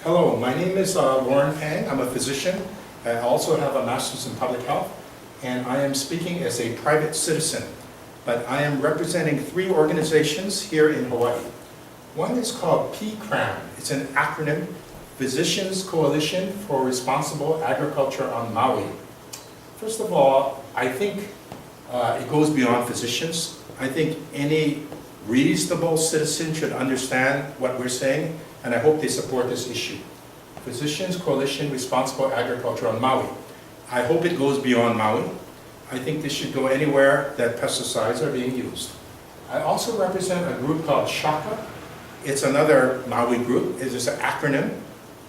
Hello, my name is Lorrin Pang. I'm a physician. I also have a master's in public health, and I am speaking as a private citizen. But I am representing three organizations here in Hawaii. One is called PCRAM. It's an acronym, Physicians Coalition for Responsible Agriculture on Maui. First of all, I think it goes beyond physicians. I think any reasonable citizen should understand what we're saying, and I hope they support this issue. Physicians Coalition Responsible Agriculture on Maui. I hope it goes beyond Maui. I think this should go anywhere that pesticides are being used. I also represent a group called SHACA. It's another Maui group. It is an acronym.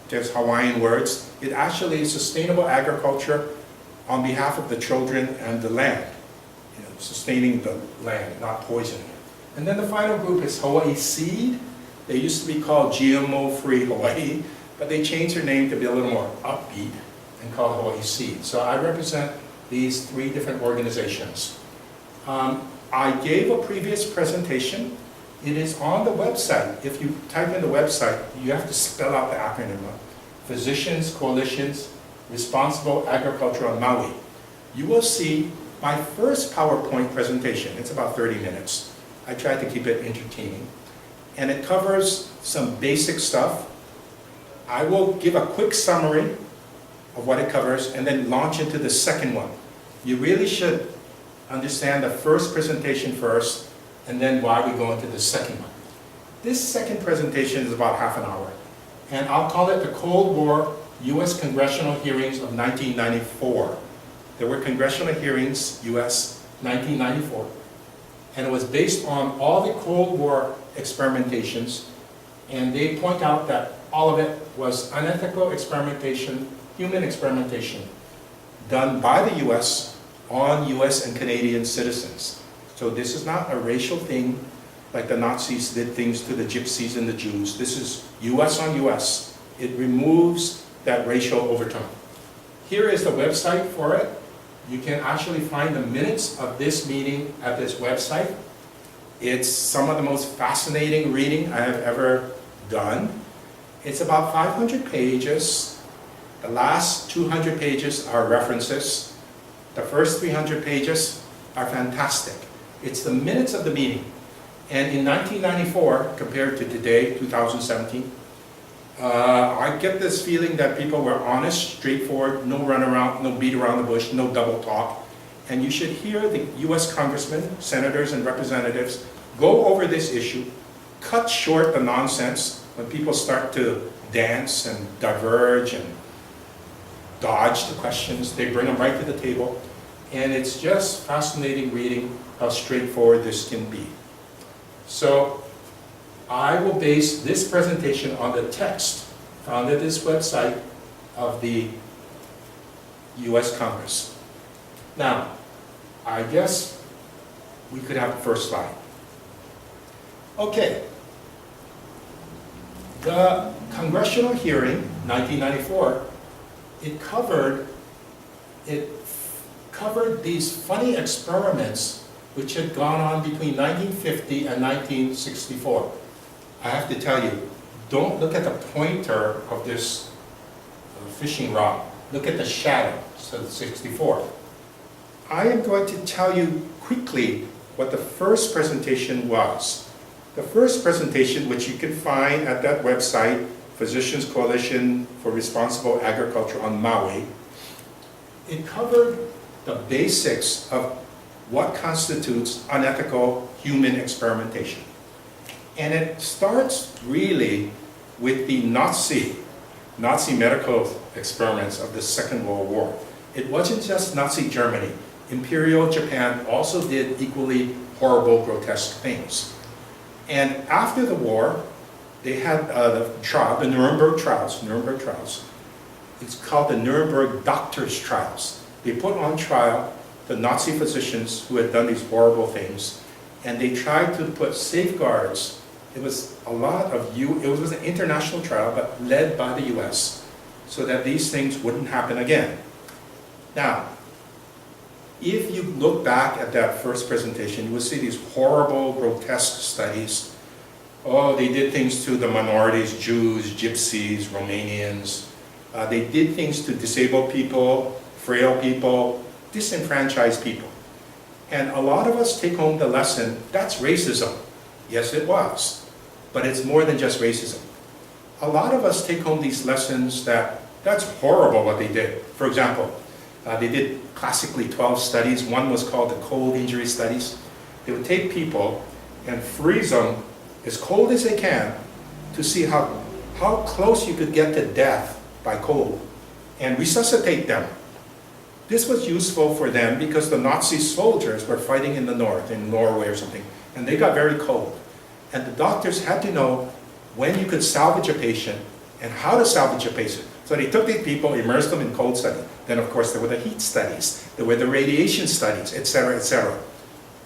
There's Hawaiian words. It actually is sustainable agriculture on behalf of the children and the land. You know, sustaining the land, not poisoning it. And then the final group is Hawaii Seed. They used to be called GMO-free Hawaii, but they changed their name to be a little more upbeat and called Hawaii Seed. So I represent these three different organizations. I gave a previous presentation. It is on the website. If you type in the website, you have to spell out the acronym. Physicians Coalitions Responsible Agriculture on Maui. You will see my first PowerPoint presentation. It's about 30 minutes. I tried to keep it entertaining. And it covers some basic stuff. I will give a quick summary of what it covers and then launch into the second one. You really should understand the first presentation first and then why we go into the second one. This second presentation is about half an hour, and I'll call it the Cold War U.S. Congressional Hearings of 1994. There were congressional hearings, U.S. 1994, and it was based on all the Cold War experimentations, and they point out that all of it was unethical experimentation, human experimentation, done by the U.S. on U.S. and Canadian citizens. So this is not a racial thing like the Nazis did things to the Gypsies and the Jews. This is U.S. on U.S. It removes that racial overtone. Here is the website for it. You can actually find the minutes of this meeting at this website. It's some of the most fascinating reading I have ever done. It's about 500 pages. The last 200 pages are references. The first 300 pages are fantastic. It's the minutes of the meeting. And in 1994, compared to today, 2017, I get this feeling that people were honest, straightforward, no run around, no beat around the bush, no double talk. And you should hear the US congressmen, senators, and representatives go over this issue, cut short the nonsense when people start to dance and diverge and dodge the questions. They bring them right to the table. And it's just fascinating reading how straightforward this can be. So I will base this presentation on the text found at this website of the US Congress. Now, I guess we could have the first slide. Okay. The congressional hearing, 1994, it covered these funny experiments which had gone on between 1950 and 1964. I have to tell you, don't look at the pointer of this fishing rod. Look at the shadow, so 64. I am going to tell you quickly what the first presentation was. The first presentation, which you can find at that website, Physicians Coalition for Responsible Agriculture on Maui, it covered the basics of what constitutes unethical human experimentation. And it starts really with the Nazi medical experiments of the Second World War. It wasn't just Nazi Germany. Imperial Japan also did equally horrible, grotesque things. And after the war, they had the Nuremberg trials. It's called the Nuremberg Doctors' Trials. They put on trial the Nazi physicians who had done these horrible things, and they tried to put safeguards. It was it was an international trial, but led by the US, so that these things wouldn't happen again. Now, if you look back at that first presentation, you will see these horrible, grotesque studies. Oh, they did things to the minorities, Jews, Gypsies, Romanians. They did things to disabled people, frail people, disenfranchised people. And a lot of us take home the lesson, that's racism. Yes, it was. But it's more than just racism. A lot of us take home these lessons that's horrible what they did. For example, they did classically 12 studies. One was called the cold injury studies. They would take people and freeze them as cold as they can to see how close you could get to death by cold and resuscitate them. This was useful for them because the Nazi soldiers were fighting in the north, in Norway or something, and they got very cold. And the doctors had to know when you could salvage a patient and how to salvage a patient. So they took these people, immersed them in cold study. Then of course there were the heat studies, there were the radiation studies, etc., etc.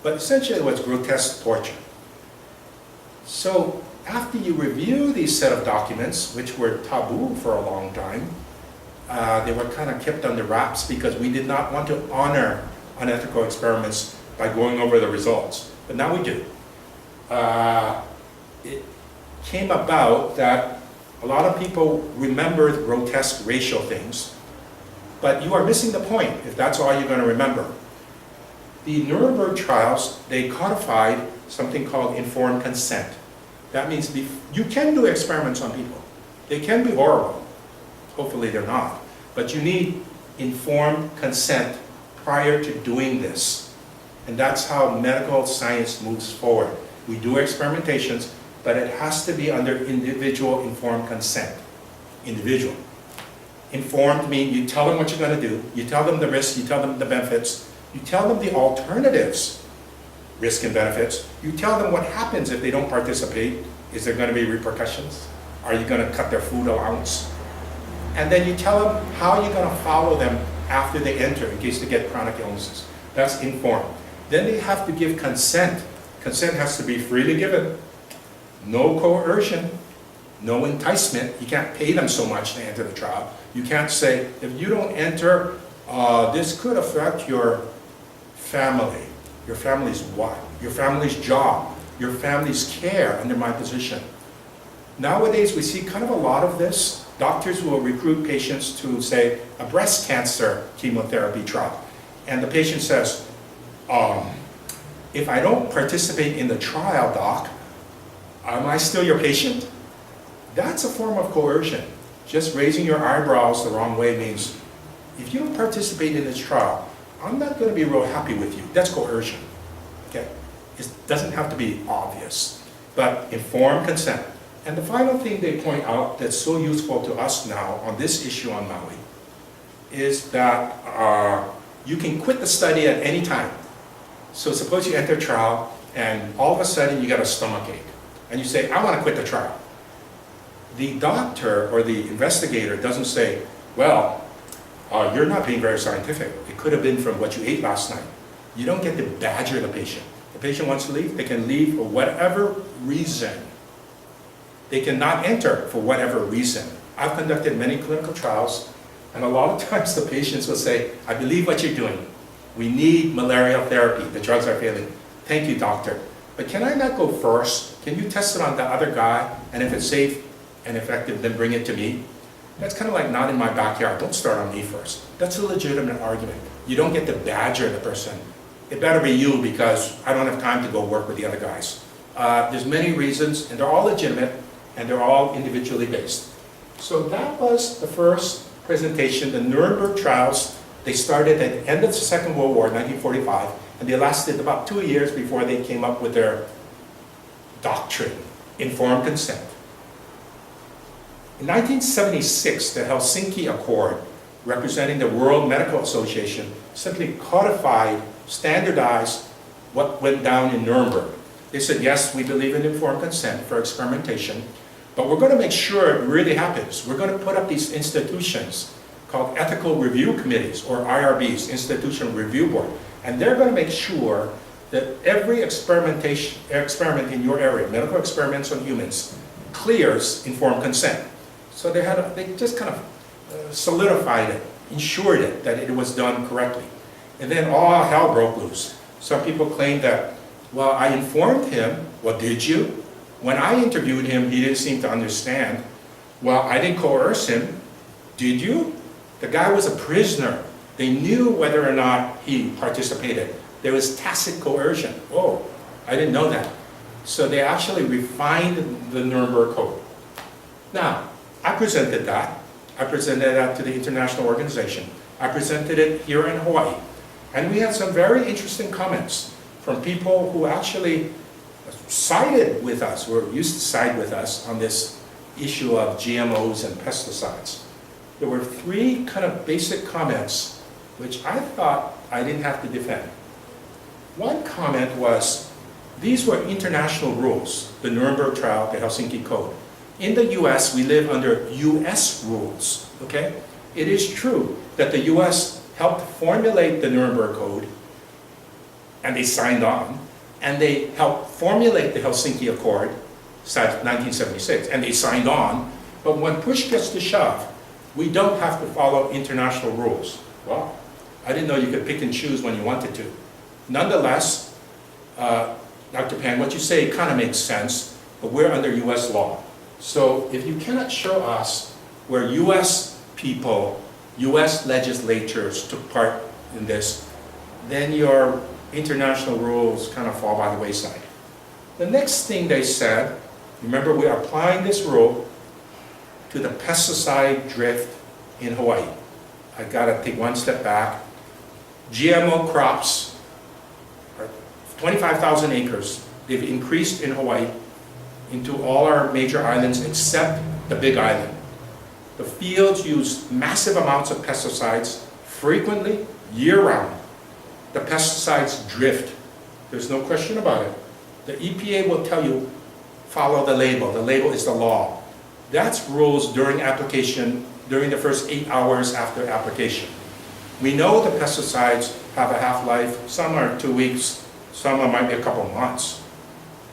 But essentially it was grotesque torture. So after you review these set of documents, which were taboo for a long time, they were kind of kept under wraps because we did not want to honor unethical experiments by going over the results. But now we do. It came about that a lot of people remember the grotesque racial things, but you are missing the point if that's all you're going to remember. The Nuremberg trials, they codified something called informed consent. That means you can do experiments on people. They can be horrible. Hopefully they're not. But you need informed consent prior to doing this. And that's how medical science moves forward. We do experimentations, but it has to be under individual informed consent. Individual. Informed means you tell them what you're going to do, you tell them the risks, you tell them the benefits, you tell them the alternatives, risk and benefits, you tell them what happens if they don't participate. Is there going to be repercussions? Are you going to cut their food allowance? And then you tell them how you're going to follow them after they enter in case they get chronic illnesses. That's informed. Then they have to give consent. Consent has to be freely given. No coercion, no enticement. You can't pay them so much to enter the trial. You can't say, if you don't enter, this could affect your family. Your family's what? Your family's job. Your family's care under my position. Nowadays, we see kind of a lot of this. Doctors will recruit patients to, say, a breast cancer chemotherapy trial. And the patient says, if I don't participate in the trial, doc, am I still your patient? That's a form of coercion. Just raising your eyebrows the wrong way means, if you don't participate in this trial, I'm not going to be real happy with you. That's coercion. Okay? It doesn't have to be obvious, but informed consent. And the final thing they point out that's so useful to us now on this issue on Maui is that you can quit the study at any time. So suppose you enter a trial and all of a sudden you get a stomachache and you say, I want to quit the trial. The doctor or the investigator doesn't say, well, you're not being very scientific. It could have been from what you ate last night. You don't get to badger the patient. The patient wants to leave, they can leave for whatever reason. They cannot enter for whatever reason. I've conducted many clinical trials, and a lot of times the patients will say, I believe what you're doing. We need malarial therapy. The drugs are failing. Thank you, doctor. But can I not go first? Can you test it on the other guy? And if it's safe and effective, then bring it to me? That's kind of like not in my backyard. Don't start on me first. That's a legitimate argument. You don't get to badger the person. It better be you because I don't have time to go work with the other guys. There's many reasons, and they're all legitimate, and they're all individually based. So that was the first presentation. The Nuremberg trials, they started at the end of the Second World War, 1945, and they lasted about 2 years before they came up with their doctrine, informed consent. In 1976, the Helsinki Accord, representing the World Medical Association, simply codified, standardized what went down in Nuremberg. They said, yes, we believe in informed consent for experimentation, but we're going to make sure it really happens. We're going to put up these institutions called ethical review committees, or IRBs, Institutional Review Board, and they're going to make sure that every experiment in your area, medical experiments on humans, clears informed consent. So they just kind of solidified it, ensured it that it was done correctly. And then all hell broke loose. Some people claim that, well, I informed him. Well, did you? When I interviewed him, he didn't seem to understand. Well, I didn't coerce him. Did you? The guy was a prisoner. They knew whether or not he participated. There was tacit coercion. Oh, I didn't know that. So they actually refined the Nuremberg Code. Now, I presented that. I presented that to the international organization. I presented it here in Hawaii. And we had some very interesting comments from people who actually sided with us, or used to side with us on this issue of GMOs and pesticides. There were three kind of basic comments which I thought I didn't have to defend. One comment was, these were international rules, the Nuremberg Trial, the Helsinki Code. In the US, we live under US rules, okay? It is true that the US helped formulate the Nuremberg Code, and they signed on, and they helped formulate the Helsinki Accord, 1976, and they signed on, but when push gets to shove, we don't have to follow international rules. Wow, I didn't know you could pick and choose when you wanted to. Nonetheless, Dr. Pan, what you say kind of makes sense, but we're under US law. So if you cannot show us where US people, US legislatures took part in this, then your international rules kind of fall by the wayside. The next thing they said, remember we're applying this rule to the pesticide drift in Hawaii. I gotta take one step back. GMO crops are 25,000 acres. They've increased in Hawaii into all our major islands except the Big Island. The fields use massive amounts of pesticides frequently, year-round. The pesticides drift. There's no question about it. The EPA will tell you, follow the label. The label is the law. That's rules during application, during the first 8 hours after application. We know the pesticides have a half-life. Some are 2 weeks, some might be a couple months.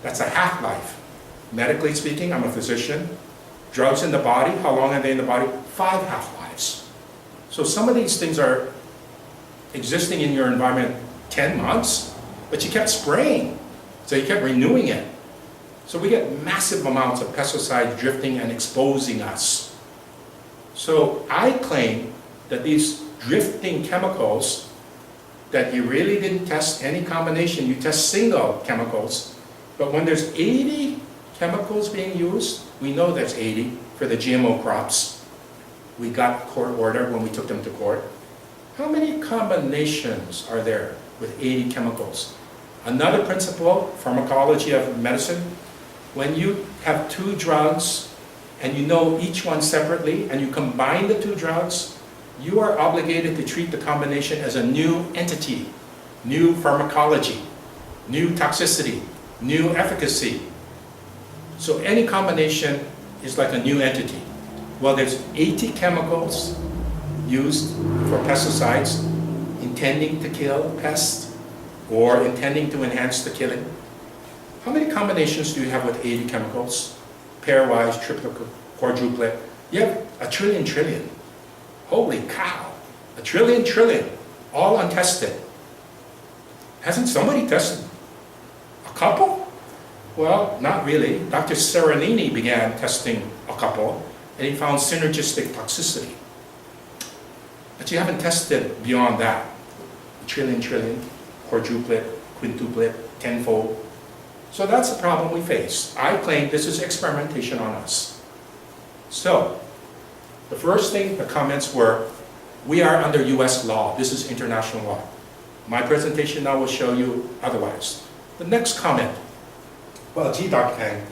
That's a half-life. Medically speaking, I'm a physician. Drugs in the body, how long are they in the body? 5 half-lives. So some of these things are existing in your environment 10 months, but you kept spraying, so you kept renewing it. So we get massive amounts of pesticides drifting and exposing us. So I claim that these drifting chemicals, that you really didn't test any combination, you test single chemicals, but when there's 80 chemicals being used, we know there's 80 for the GMO crops. We got court order when we took them to court. How many combinations are there with 80 chemicals? Another principle, pharmacology of medicine, when you have 2 drugs and you know each one separately and you combine the 2 drugs, you are obligated to treat the combination as a new entity, new pharmacology, new toxicity, new efficacy. So any combination is like a new entity. Well, there's 80 chemicals used for pesticides intending to kill pests or intending to enhance the killing. How many combinations do you have with 80 chemicals? Pairwise, triplet, quadruplet. You have a trillion. Holy cow, a trillion, all untested. Hasn't somebody tested a couple? Well, not really. Dr. Serenini began testing a couple, and he found synergistic toxicity. But you haven't tested beyond that. A trillion, quadruplet, quintuplet, tenfold. So that's the problem we face. I claim this is experimentation on us. So, the first thing, the comments were, we are under US law. This is international law. My presentation now will show you otherwise. The next comment, well, gee, Dr. Kang,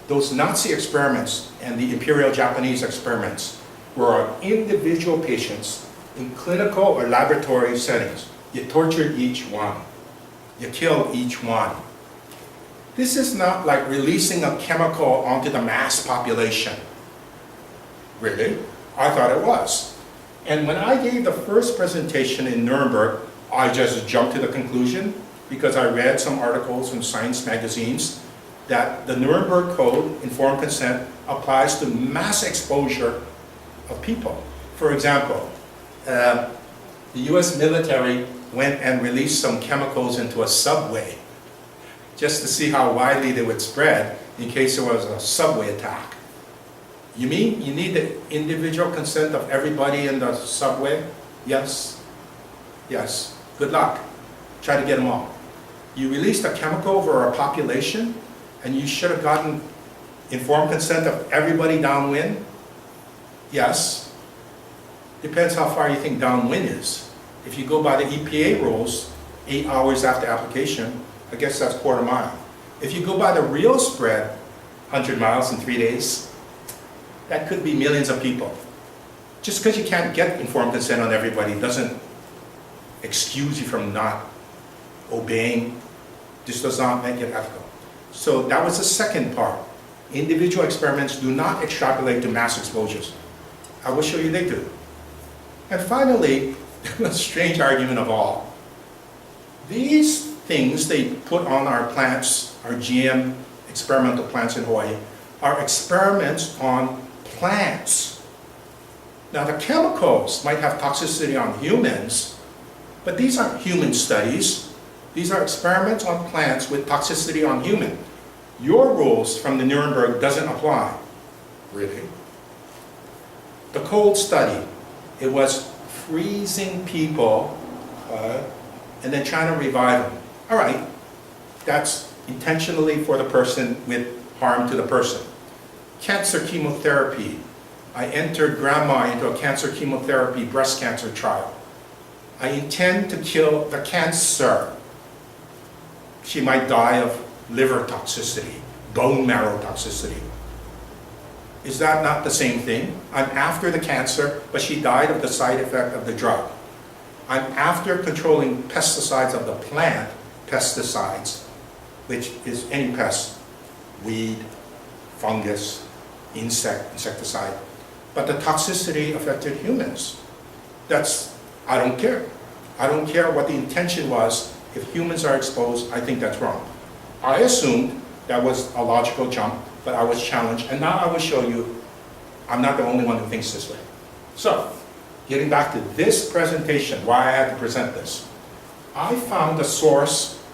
those Nazi experiments and the Imperial Japanese experiments were on individual patients in clinical or laboratory settings. You tortured each one. You killed each one. This is not like releasing a chemical onto the mass population. Really? I thought it was. And when I gave the first presentation in Nuremberg, I just jumped to the conclusion, because I read some articles in science magazines, that the Nuremberg Code, informed consent, applies to mass exposure of people. For example, the US military went and released some chemicals into a subway just to see how widely they would spread. in case there was a subway attack. You mean you need the individual consent of everybody in the subway? Yes. Yes. Good luck. Try to get them all. You released a chemical over a population, and you should have gotten informed consent of everybody downwind? Yes. Depends how far you think downwind is. If you go by the EPA rules, 8 hours after application, I guess that's quarter mile. If you go by the real spread, 100 miles in 3 days, that could be millions of people. Just because you can't get informed consent on everybody doesn't excuse you from not obeying. This does not make it ethical. So that was the second part. Individual experiments do not extrapolate to mass exposures. I will show you they do. And finally, the strange argument of all. These things they put on our plants, our GM experimental plants in Hawaii, are experiments on plants. Now the chemicals might have toxicity on humans, but these aren't human studies. These are experiments on plants with toxicity on human. Your rules from the Nuremberg doesn't apply. Really? The cold study, it was freezing people and then trying to revive them. All right, that's intentionally for the person with harm to the person. Cancer chemotherapy. I entered grandma into a cancer chemotherapy breast cancer trial. I intend to kill the cancer. She might die of liver toxicity, bone marrow toxicity. Is that not the same thing? I'm after the cancer, but she died of the side effect of the drug. I'm after controlling pesticides of the plant, pesticides, which is any pest, weed, fungus, insecticide. But the toxicity affected humans. I don't care. I don't care what the intention was. If humans are exposed, I think that's wrong. I assumed that was a logical jump, but I was challenged, and now I will show you I'm not the only one who thinks this way. So, getting back to this presentation, why I had to present this. I found a source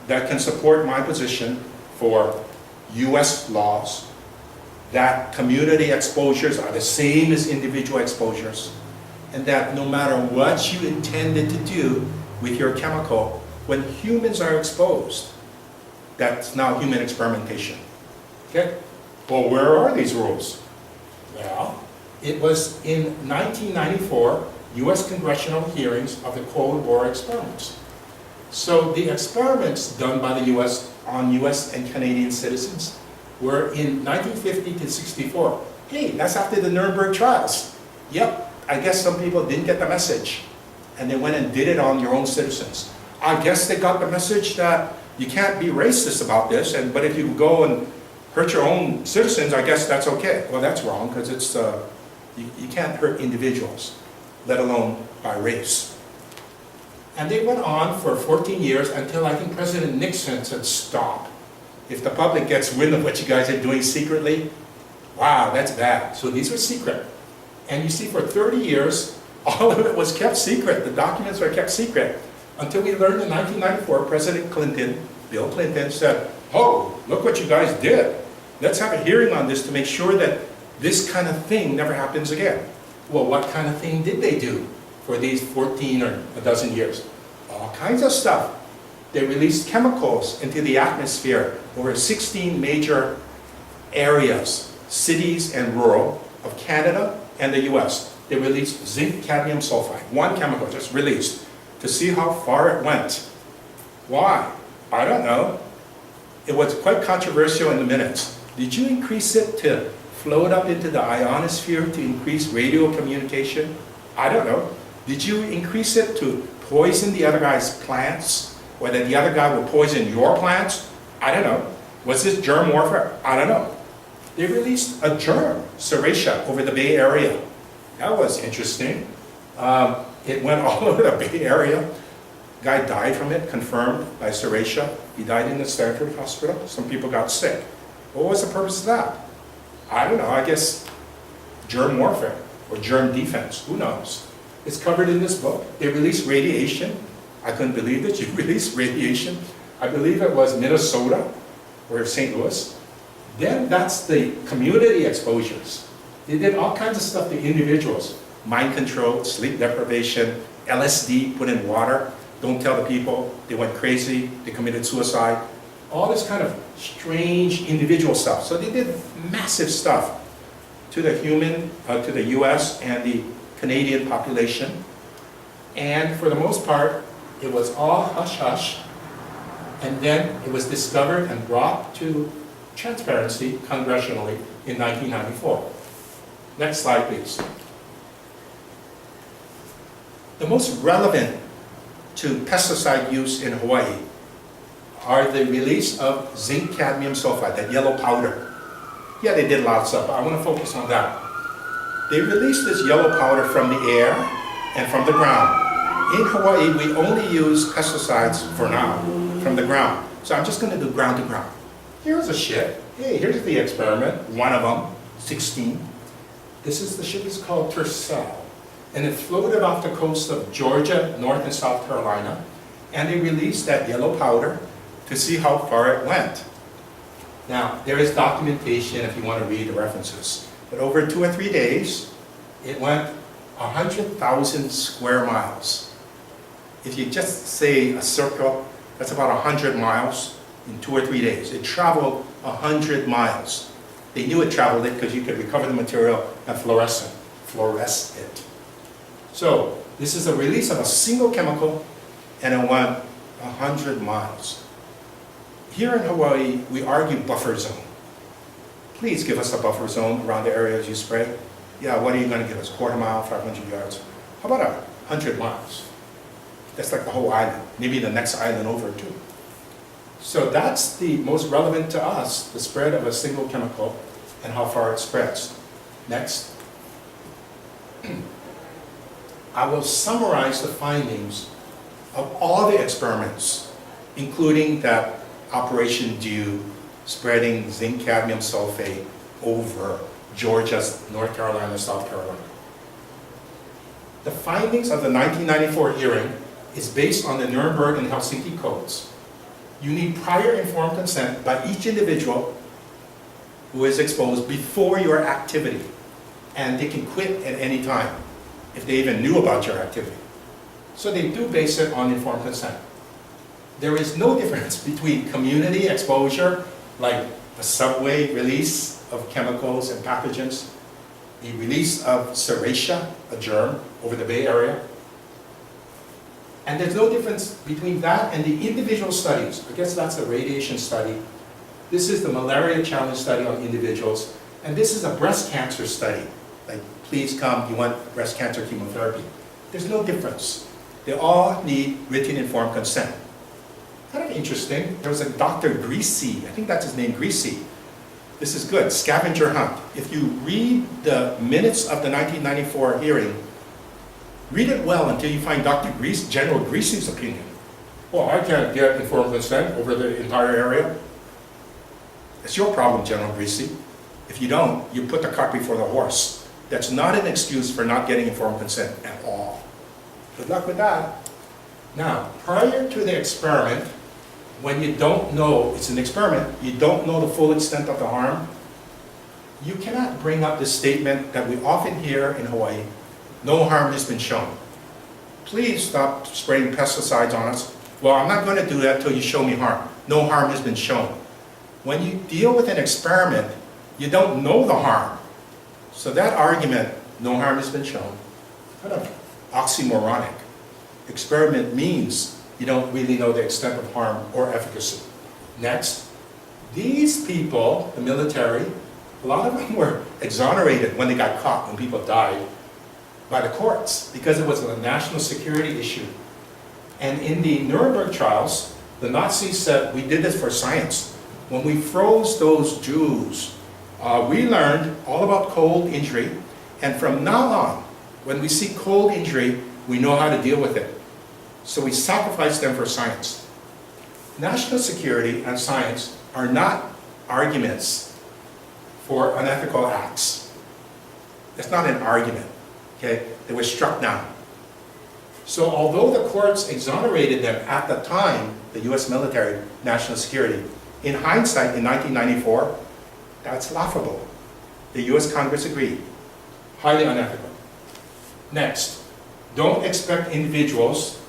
that can support my position for US laws, that community exposures are the same as individual exposures, and that no matter what you intended to do with your chemical, when humans are exposed, that's now human experimentation. Okay? Well, where are these rules? Well, it was in 1994 US congressional hearings of the Cold War experiments. So the experiments done by the US on US and Canadian citizens were in 1950 to 64. Hey, that's after the Nuremberg trials. Yep, I guess some people didn't get the message, and they went and did it on your own citizens. I guess they got the message that you can't be racist about this, but if you go and hurt your own citizens, I guess that's okay. Well, that's wrong, because it's you can't hurt individuals, let alone by race. And they went on for 14 years until I think President Nixon said, stop. If the public gets wind of what you guys are doing secretly, wow, that's bad. So these were secret. And you see, for 30 years, all of it was kept secret. The documents were kept secret. Until we learned in 1994, President Clinton, Bill Clinton, said, oh, look what you guys did. Let's have a hearing on this to make sure that this kind of thing never happens again. Well, what kind of thing did they do for these 14 or a dozen years? All kinds of stuff. They released chemicals into the atmosphere over 16 major areas, cities and rural, of Canada and the US. They released zinc cadmium sulfide, one chemical just released, to see how far it went. Why? I don't know. It was quite controversial in the minutes. Did you increase it to float up into the ionosphere to increase radio communication? I don't know. Did you increase it to poison the other guy's plants? Or that the other guy will poison your plants? I don't know. Was this germ warfare? I don't know. They released a germ, Serratia, over the Bay Area. That was interesting. It went all over the Bay Area. Guy died from it, confirmed by Serratia. He died in the Stanford Hospital. Some people got sick. What was the purpose of that? I don't know. I guess germ warfare or germ defense. Who knows? It's covered in this book. They released radiation. I couldn't believe that you released radiation. I believe it was Minnesota or St. Louis. Then that's the community exposures. They did all kinds of stuff to individuals. Mind control, sleep deprivation, LSD put in water. Don't tell the people. They went crazy. They committed suicide. All this kind of strange individual stuff. So they did massive stuff to the to the US and the Canadian population. And for the most part, it was all hush-hush. And then it was discovered and brought to transparency congressionally in 1994. Next slide, please. The most relevant to pesticide use in Hawaii are the release of zinc cadmium sulfide, that yellow powder. Yeah, they did a lot of stuff, but I want to focus on that. They released this yellow powder from the air and from the ground. In Hawaii, we only use pesticides for now, from the ground. So I'm just going to do ground to ground. Here's a ship. Hey, here's the experiment, one of them, 16. The ship is called Tercel. And it floated off the coast of Georgia, North and South Carolina. And they released that yellow powder to see how far it went. Now, there is documentation if you want to read the references. But over 2 or 3 days, it went 100,000 square miles. If you just say a circle, that's about 100 miles in 2 or 3 days. It traveled 100 miles. They knew it traveled it because you could recover the material and fluoresce it. So, this is a release of a single chemical and it went 100 miles. Here in Hawaii, we argue buffer zone. Please give us a buffer zone around the areas you spray. Yeah, what are you going to give us? Quarter mile, 500 yards? How about 100 miles? That's like the whole island, maybe the next island over too. So that's the most relevant to us, the spread of a single chemical and how far it spreads. Next. I will summarize the findings of all the experiments, including that Operation Dew, spreading zinc cadmium sulfate over Georgia, North Carolina, South Carolina. The findings of the 1994 hearing is based on the Nuremberg and Helsinki codes. You need prior informed consent by each individual who is exposed before your activity, and they can quit at any time if they even knew about your activity. So they do base it on informed consent. There is no difference between community exposure, like a subway release of chemicals and pathogens, the release of serratia, a germ, over the Bay Area. And there's no difference between that and the individual studies. I guess that's a radiation study. This is the malaria challenge study on individuals. And this is a breast cancer study. Like, please come, you want breast cancer chemotherapy. There's no difference. They all need written informed consent. Kind of interesting. There was a Dr. Greasy, I think that's his name, Greasy. This is good, scavenger hunt. If you read the minutes of the 1994 hearing, read it well until you find Dr. General Greasy's opinion. Well, I can't get informed consent over the entire area. It's your problem, General Greasy. If you don't, you put the cart before the horse. That's not an excuse for not getting informed consent at all. Good luck with that. Now, prior to the experiment, when you don't know, it's an experiment, you don't know the full extent of the harm, you cannot bring up this statement that we often hear in Hawaii, no harm has been shown. Please stop spraying pesticides on us. Well, I'm not going to do that until you show me harm. No harm has been shown. When you deal with an experiment, you don't know the harm. So that argument, no harm has been shown, kind of oxymoronic. Experiment means you don't really know the extent of harm or efficacy. Next, these people, the military, a lot of them were exonerated when they got caught, when people died, by the courts, because it was a national security issue. And in the Nuremberg trials, the Nazis said, we did this for science. When we froze those Jews, we learned all about cold injury, and from now on, when we see cold injury, we know how to deal with it. So we sacrifice them for science. National security and science are not arguments for unethical acts. It's not an argument, okay? They were struck down. So although the courts exonerated them at the time, the US military, national security, in hindsight, in 1994, That's laughable. The US Congress agreed. Highly unethical. Next, don't expect individuals,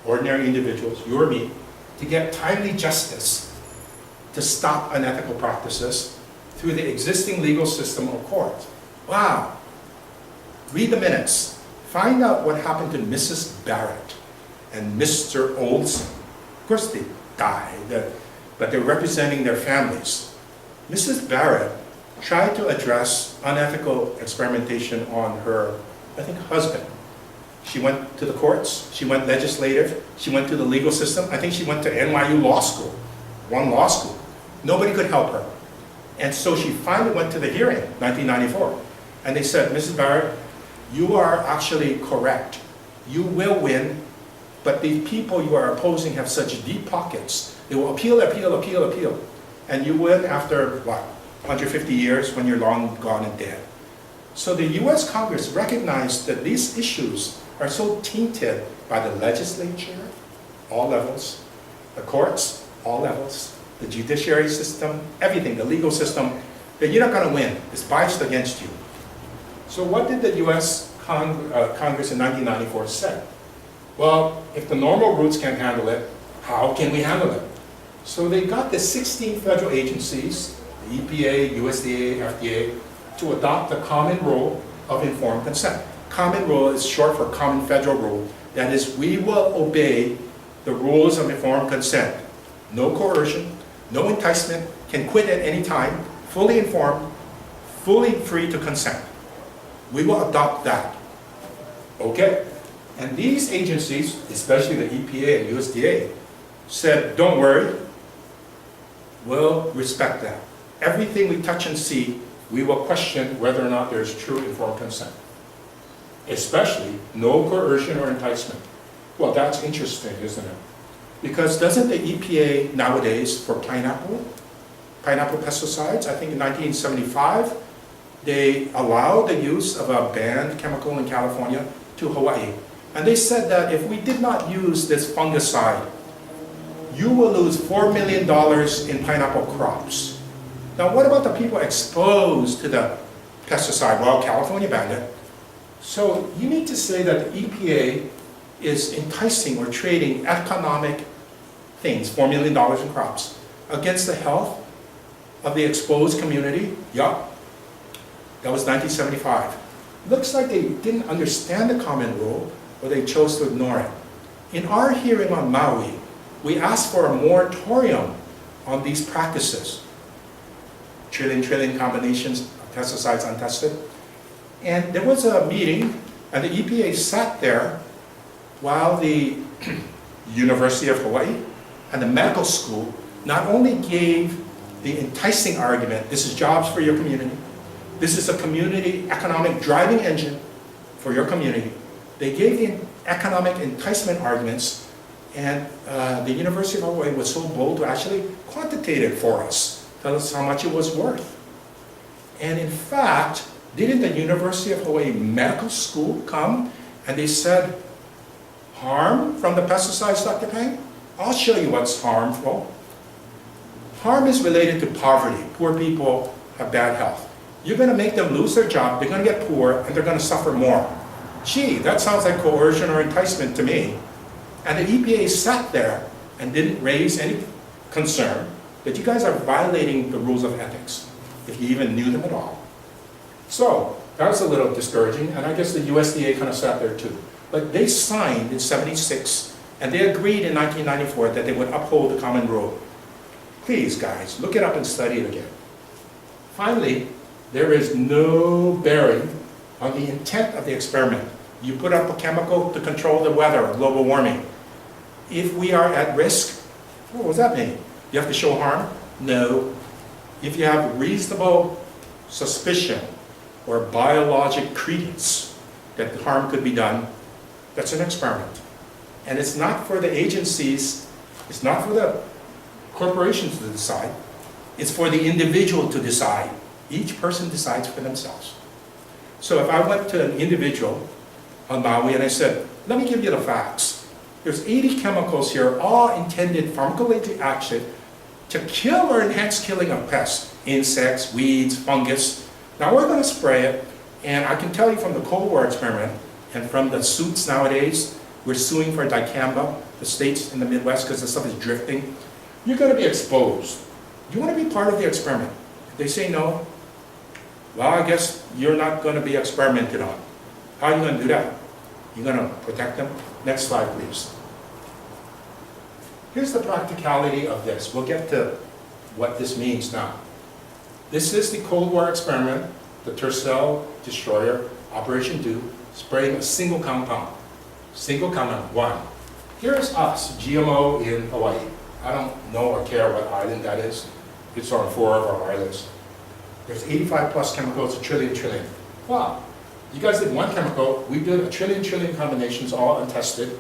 ordinary individuals, you or me, to get timely justice to stop unethical practices through the existing legal system or court. Wow. Read the minutes. Find out what happened to Mrs. Barrett and Mr. Olson. Of course they died, but they're representing their families. Mrs. Barrett tried to address unethical experimentation on her, I think, husband. She went to the courts, she went legislative, she went to the legal system. I think she went to NYU Law School, one law school. Nobody could help her. And so she finally went to the hearing, 1994. And they said, Mrs. Barrett, you are actually correct. You will win, but the people you are opposing have such deep pockets. They will appeal, appeal, appeal, appeal. And you win after, what, 150 years when you're long gone and dead. So the US Congress recognized that these issues are so tainted by the legislature, all levels, the courts, all levels, the judiciary system, everything, the legal system, that you're not going to win. It's biased against you. So what did the US Congress in 1994 say? Well, if the normal routes can't handle it, how can we handle it? So they got the 16 federal agencies, the EPA, USDA, FDA, to adopt the common rule of informed consent. Common rule is short for common federal rule. That is, we will obey the rules of informed consent. No coercion, no enticement, can quit at any time, fully informed, fully free to consent. We will adopt that. Okay. And these agencies, especially the EPA and USDA, said, don't worry, we'll respect that. Everything we touch and see, we will question whether or not there's true informed consent. Especially no coercion or enticement. Well, that's interesting, isn't it? Because doesn't the EPA nowadays for pineapple pesticides, I think in 1975, they allowed the use of a banned chemical in California to Hawaii. And they said that if we did not use this fungicide, you will lose $4 million in pineapple crops. Now what about the people exposed to the pesticide? Well, California banned it. So you need to say that the EPA is enticing or trading economic things, $4 million in crops, against the health of the exposed community. Yup, that was 1975. Looks like they didn't understand the common rule, or they chose to ignore it. In our hearing on Maui, we asked for a moratorium on these practices. Trillion combinations of pesticides untested. And there was a meeting, and the EPA sat there while the University of Hawaii and the medical school not only gave the enticing argument, this is jobs for your community, this is a community economic driving engine for your community. They gave the economic enticement arguments, and the University of Hawaii was so bold to actually quantitate it for us, tell us how much it was worth. And in fact, didn't the University of Hawaii Medical School come and they said, harm from the pesticides, Dr. Pang? I'll show you what's harmful. Harm is related to poverty. Poor people have bad health. You're going to make them lose their job, they're going to get poor, and they're going to suffer more. Gee, that sounds like coercion or enticement to me. And the EPA sat there and didn't raise any concern that you guys are violating the rules of ethics, if you even knew them at all. So, that was a little discouraging, and I guess the USDA kind of sat there too. But they signed in '76, and they agreed in 1994 that they would uphold the common rule. Please, guys, look it up and study it again. Finally, there is no bearing on the intent of the experiment. You put up a chemical to control the weather, global warming. If we are at risk, what does that mean? You have to show harm? No. If you have reasonable suspicion or biologic credence that harm could be done, that's an experiment. And it's not for the agencies, it's not for the corporations to decide, it's for the individual to decide. Each person decides for themselves. So if I went to an individual on Maui and I said, let me give you the facts. There's 80 chemicals here, all intended pharmacologic action to kill or enhance killing of pests. insects, weeds, fungus. Now we're going to spray it, and I can tell you from the Cold War experiment and from the suits nowadays, we're suing for dicamba, the states in the Midwest, because the stuff is drifting. You're going to be exposed. You want to be part of the experiment. If they say no, well, I guess you're not going to be experimented on. How are you going to do that? You're going to protect them? Next slide, please. Here's the practicality of this. We'll get to what this means now. This is the Cold War experiment, the Tercel destroyer, Operation Do, spraying a single compound. Single compound, one. Here's us, GMO in Hawaii. I don't know or care what island that is. It's on 4 of our islands. There's 85 plus chemicals, a trillion. Wow. You guys did one chemical, we did a trillion combinations, all untested.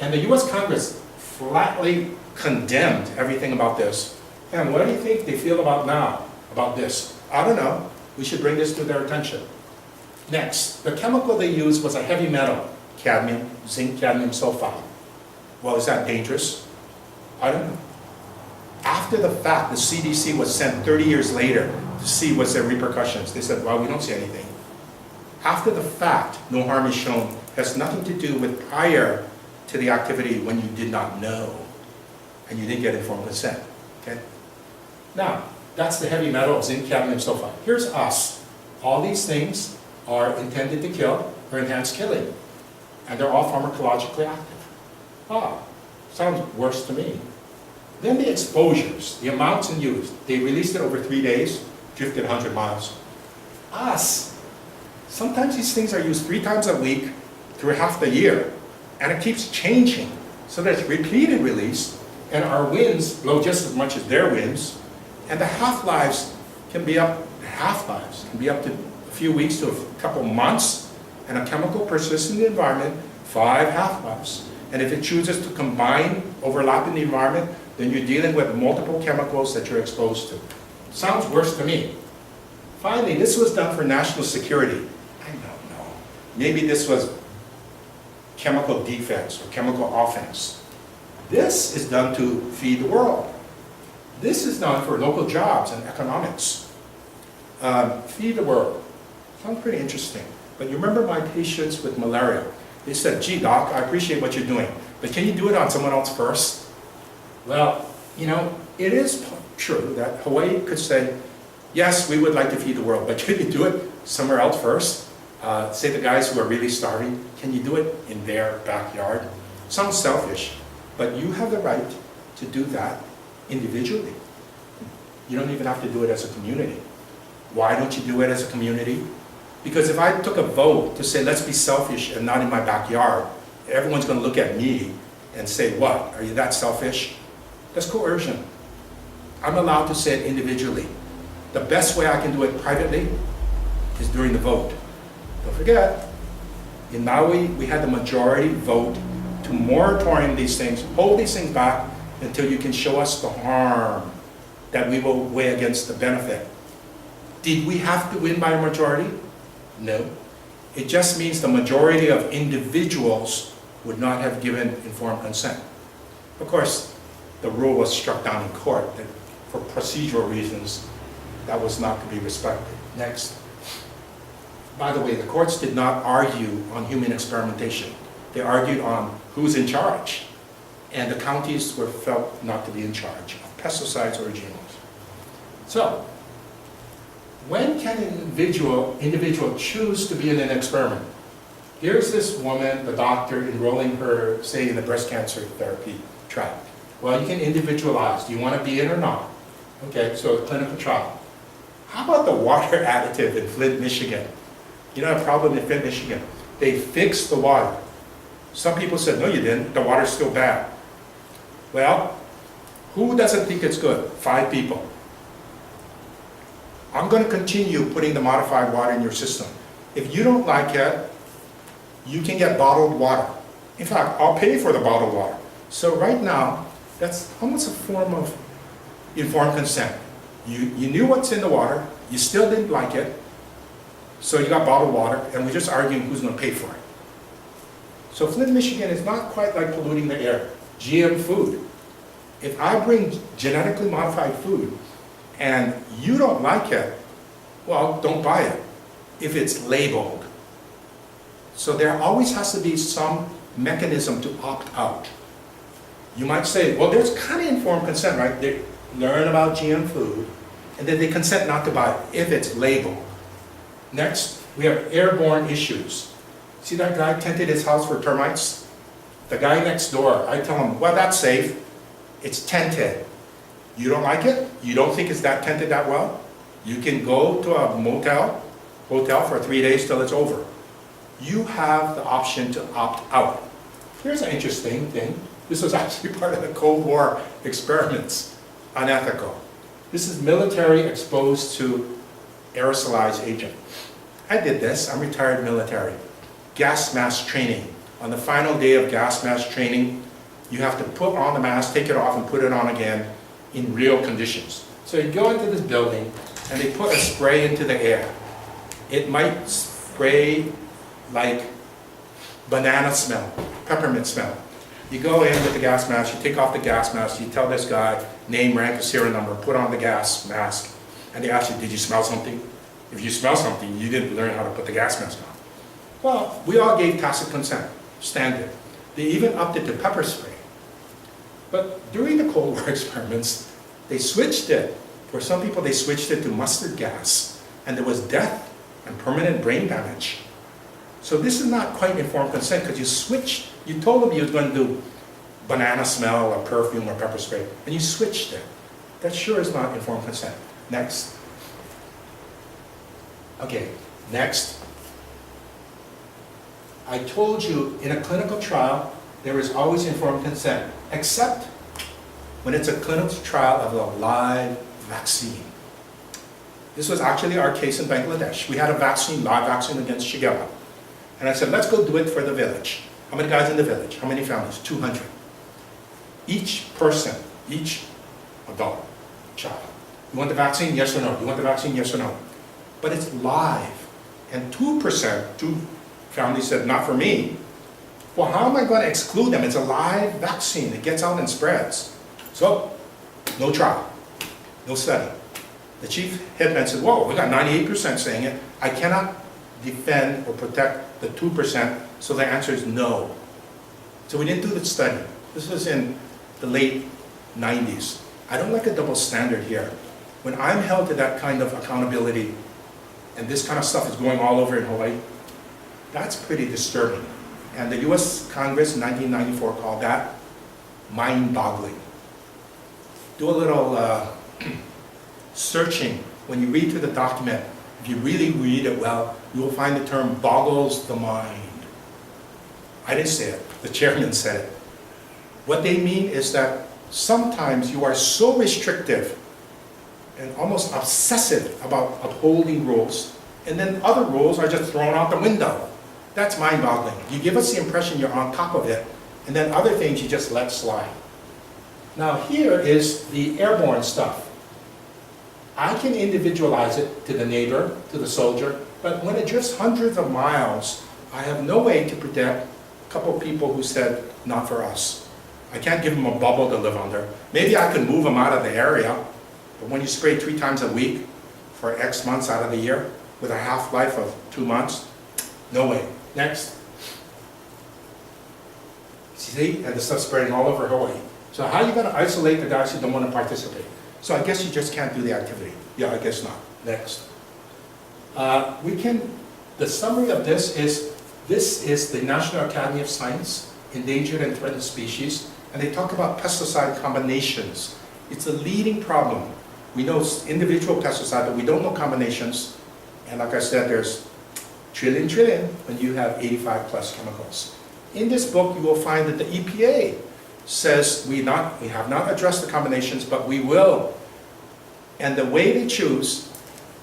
And the US Congress flatly condemned everything about this. And what do you think they feel about now, about this? I don't know. We should bring this to their attention. Next, the chemical they used was a heavy metal, cadmium, zinc cadmium sulfide. Well, is that dangerous? I don't know. After the fact, the CDC was sent 30 years later to see what's their repercussions. They said, well, we don't see anything. After the fact, no harm is shown, has nothing to do with prior to the activity when you did not know and you didn't get informed consent, okay? Now, that's the heavy metal, zinc, cadmium, sulfide. Here's us. All these things are intended to kill or enhance killing, and they're all pharmacologically active. Ah, sounds worse to me. Then the exposures, the amounts in use. They released it over 3 days, drifted 100 miles. Us, sometimes these things are used 3 times a week through half the year, and it keeps changing. So there's repeated release, and our winds blow just as much as their winds, and the half-lives can be up to a few weeks to a couple months, and a chemical persists in the environment, 5 half-lives. And if it chooses to combine, overlap in the environment, then you're dealing with multiple chemicals that you're exposed to. Sounds worse to me. Finally, this was done for national security. I don't know. Maybe this was chemical defense or chemical offense. This is done to feed the world. This is done for local jobs and economics. Feed the world. Sounds pretty interesting. But you remember my patients with malaria. They said, gee, doc, I appreciate what you're doing, but can you do it on someone else first? Well, you know, it is true that Hawaii could say, yes, we would like to feed the world, but can you do it somewhere else first? Say the guys who are really starving, can you do it in their backyard? Sounds selfish, but you have the right to do that individually. You don't even have to do it as a community. Why don't you do it as a community? Because if I took a vote to say, let's be selfish and not in my backyard, everyone's going to look at me and say, what, are you that selfish? That's coercion. I'm allowed to say it individually. The best way I can do it privately is during the vote. Don't forget, in Maui, we had the majority vote to moratorium these things, hold these things back until you can show us the harm that we will weigh against the benefit. Did we have to win by a majority? No. It just means the majority of individuals would not have given informed consent. Of course, the rule was struck down in court that for procedural reasons, that was not to be respected. Next. By the way, the courts did not argue on human experimentation. They argued on who's in charge. And the counties were felt not to be in charge of pesticides or GMOs. So, when can an individual choose to be in an experiment? Here's this woman, the doctor, enrolling her, say, in the breast cancer therapy trial. Well, you can individualize. Do you want to be in or not? Okay, so a clinical trial. How about the water additive in Flint, Michigan? You know a problem in Flint, Michigan? They fixed the water. Some people said, no, you didn't. The water's still bad. Well, who doesn't think it's good? 5 people. I'm going to continue putting the modified water in your system. If you don't like it, you can get bottled water. In fact, I'll pay for the bottled water. So right now, that's almost a form of informed consent. You knew what's in the water, you still didn't like it, so you got bottled water, and we're just arguing who's going to pay for it. So Flint, Michigan is not quite like polluting the air. GM food. If I bring genetically modified food, and you don't like it, well, don't buy it if it's labeled. So there always has to be some mechanism to opt out. You might say, well, there's kind of informed consent, right? They learn about GM food, and then they consent not to buy it if it's labeled. Next, we have airborne issues. See that guy tented his house for termites? The guy next door, I tell him, well, that's safe. It's tented. You don't like it? You don't think it's that tented that well? You can go to a hotel for 3 days till it's over. You have the option to opt out. Here's an interesting thing. This was actually part of the Cold War experiments, unethical. This is military exposed to aerosolized agent. I did this, I'm retired military. Gas mask training. On the final day of gas mask training, you have to put on the mask, take it off, and put it on again in real conditions. So you go into this building, and they put a spray into the air. It might spray like banana smell, peppermint smell. You go in with the gas mask, you take off the gas mask, you tell this guy, name, rank, and serial number, put on the gas mask, and they ask you, did you smell something? If you smell something, you didn't learn how to put the gas mask on. Well, we all gave tacit consent, standard. They even upped it to pepper spray. But during the Cold War experiments, they switched it. For some people, they switched it to mustard gas, and there was death and permanent brain damage. So this is not quite informed consent because you switched, you told them you were going to do banana smell or perfume or pepper spray, and you switched it. That sure is not informed consent. Next. Okay, next. I told you in a clinical trial, there is always informed consent, except when it's a clinical trial of a live vaccine. This was actually our case in Bangladesh. We had a vaccine, live vaccine against Shigella. And I said, let's go do it for the village. How many guys in the village? How many families? 200. Each person, each adult, child. You want the vaccine? Yes or no? You want the vaccine? Yes or no? But it's live. And 2%, two families said, not for me. Well, how am I going to exclude them? It's a live vaccine. It gets out and spreads. So, no trial, no study. The chief headman said, whoa, we got 98% saying it. I cannot defend or protect the 2%, so the answer is no. So we didn't do the study. This was in the late 90s. I don't like a double standard here. When I'm held to that kind of accountability, and this kind of stuff is going all over in Hawaii, that's pretty disturbing. And the US Congress in 1994 called that mind-boggling. Do a little searching. When you read through the document, if you really read it well, you will find the term boggles the mind. I didn't say it, the chairman said it. What they mean is that sometimes you are so restrictive and almost obsessive about upholding rules, and then other rules are just thrown out the window. That's mind-boggling. You give us the impression you're on top of it, and then other things you just let slide. Now here is the airborne stuff. I can individualize it to the neighbor, to the soldier, but when it drifts hundreds of miles, I have no way to protect a couple of people who said, not for us. I can't give them a bubble to live under. Maybe I can move them out of the area, but when you spray 3 times a week for X months out of the year, with a half-life of 2 months, no way. Next. See, and the stuff's spreading all over Hawaii. So how are you going to isolate the guys who don't want to participate? So I guess you just can't do the activity. Yeah, I guess not. Next. The summary of this is the National Academy of Science, Endangered and Threatened Species, and they talk about pesticide combinations. It's a leading problem. We know individual pesticide, but we don't know combinations. And like I said, there's trillion when you have 85 plus chemicals. In this book, you will find that the EPA says we have not addressed the combinations, but we will. And the way they choose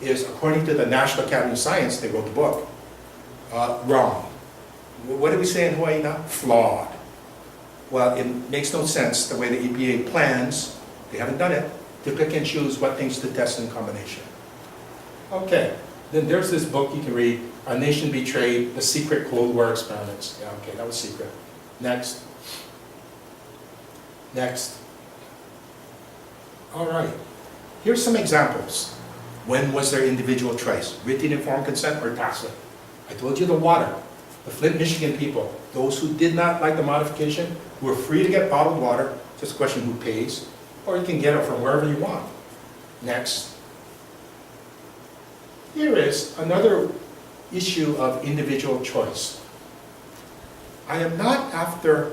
is, according to the National Academy of Science, they wrote the book, wrong. What do we say in Hawaii now? Flawed. Well, it makes no sense the way the EPA plans, they haven't done it, to pick and choose what things to test in combination. Okay, then there's this book you can read, Our Nation Betrayed, The Secret Cold War Experiments. Yeah, okay, that was secret. Next. Next. All right. Here's some examples. When was their individual choice? Written informed consent or tacit? I told you the water. The Flint, Michigan people, those who did not like the modification, were free to get bottled water, just a question who pays, or you can get it from wherever you want. Next. Here is another issue of individual choice. I am not after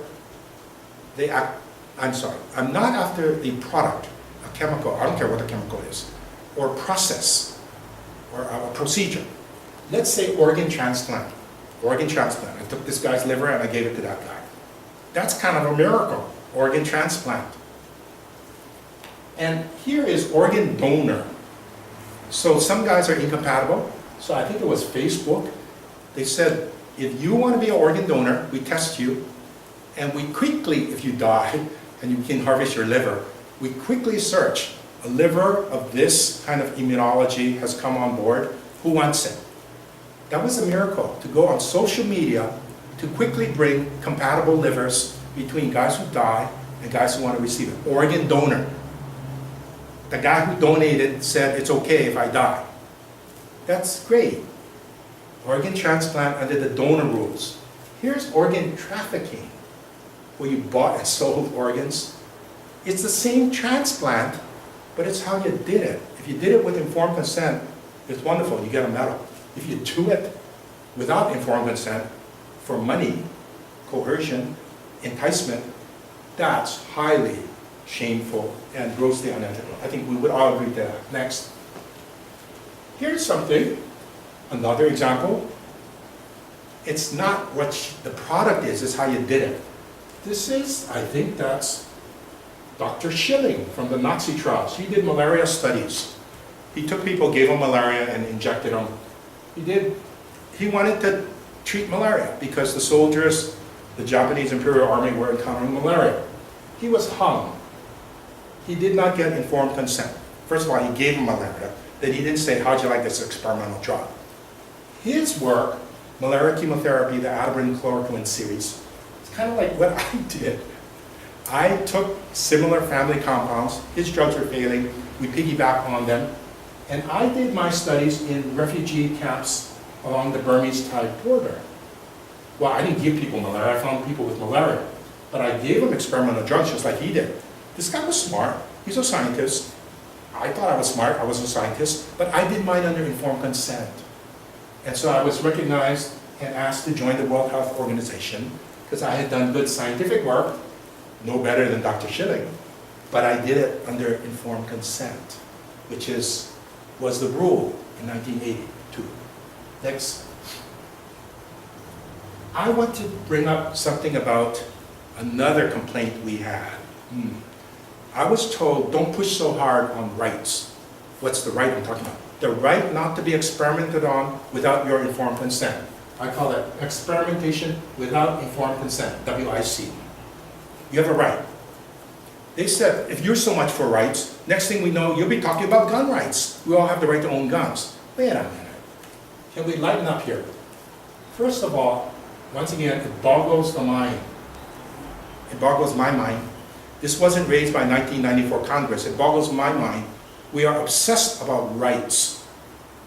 I'm not after the product, a chemical, I don't care what the chemical is, or process, or a procedure. Let's say organ transplant. Organ transplant. I took this guy's liver and I gave it to that guy. That's kind of a miracle, organ transplant. And here is organ donor. So some guys are incompatible. So I think it was Facebook. They said, if you want to be an organ donor, we test you, and we quickly, if you die, and you can harvest your liver, we quickly search, a liver of this kind of immunology has come on board, who wants it? That was a miracle, to go on social media to quickly bring compatible livers between guys who die and guys who want to receive it. Organ donor. The guy who donated said, it's okay if I die. That's great. Organ transplant under the donor rules. Here's organ trafficking, where you bought and sold organs. It's the same transplant, but it's how you did it. If you did it with informed consent, it's wonderful, you get a medal. If you do it without informed consent, for money, coercion, enticement, that's highly shameful and grossly unethical. I think we would all agree to that. Next. Here's something, another example. It's not what the product is, it's how you did it. This is, I think that's Dr. Schilling from the Nazi trials. He did malaria studies. He took people, gave them malaria and injected them. He wanted to treat malaria because the soldiers, the Japanese Imperial Army were encountering malaria. He was hung. He did not get informed consent. First of all, he gave him malaria. Then he didn't say, how'd you like this experimental drug? His work, malaria chemotherapy, the Adabrine chloroquine series, it's kind of like what I did. I took similar family compounds. His drugs were failing. We piggybacked on them. And I did my studies in refugee camps along the Burmese-Thai border. Well, I didn't give people malaria. I found people with malaria. But I gave them experimental drugs just like he did. This guy was smart. He's a scientist. I thought I was smart. I was a scientist. But I did mine under informed consent. And so I was recognized and asked to join the World Health Organization because I had done good scientific work, no better than Dr. Schilling, but I did it under informed consent, which was the rule in 1982. Next. I want to bring up something about another complaint we had. I was told, don't push so hard on rights. What's the right I'm talking about? The right not to be experimented on without your informed consent. I call that experimentation without informed consent, WIC. You have a right. They said, if you're so much for rights, next thing we know, you'll be talking about gun rights. We all have the right to own guns. Wait a minute. Can we lighten up here? First of all, once again, it boggles the mind. It boggles my mind. This wasn't raised by 1994 Congress. It boggles my mind. We are obsessed about rights.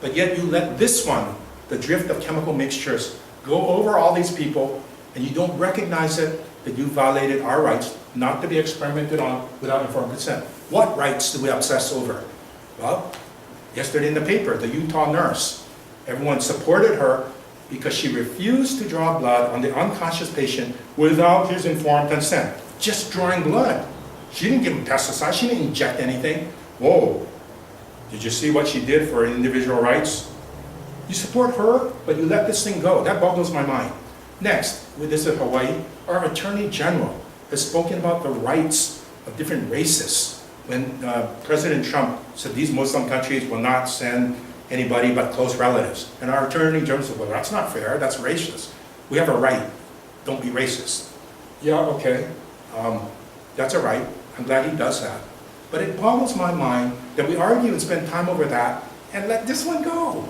But yet you let this one, the drift of chemical mixtures, go over all these people, and you don't recognize it, that you violated our rights not to be experimented on without informed consent. What rights do we obsess over? Well, yesterday in the paper, the Utah nurse, everyone supported her because she refused to draw blood on the unconscious patient without his informed consent. Just drawing blood. She didn't give him pesticides, she didn't inject anything. Whoa, did you see what she did for individual rights? You support her, but you let this thing go. That boggles my mind. Next, with this in Hawaii, our Attorney General has spoken about the rights of different races. When President Trump said these Muslim countries will not send anybody but close relatives. And our Attorney General said, well, that's not fair, that's racist. We have a right, don't be racist. Yeah, okay, that's a right. I'm glad he does that. But it boggles my mind that we argue and spend time over that and let this one go.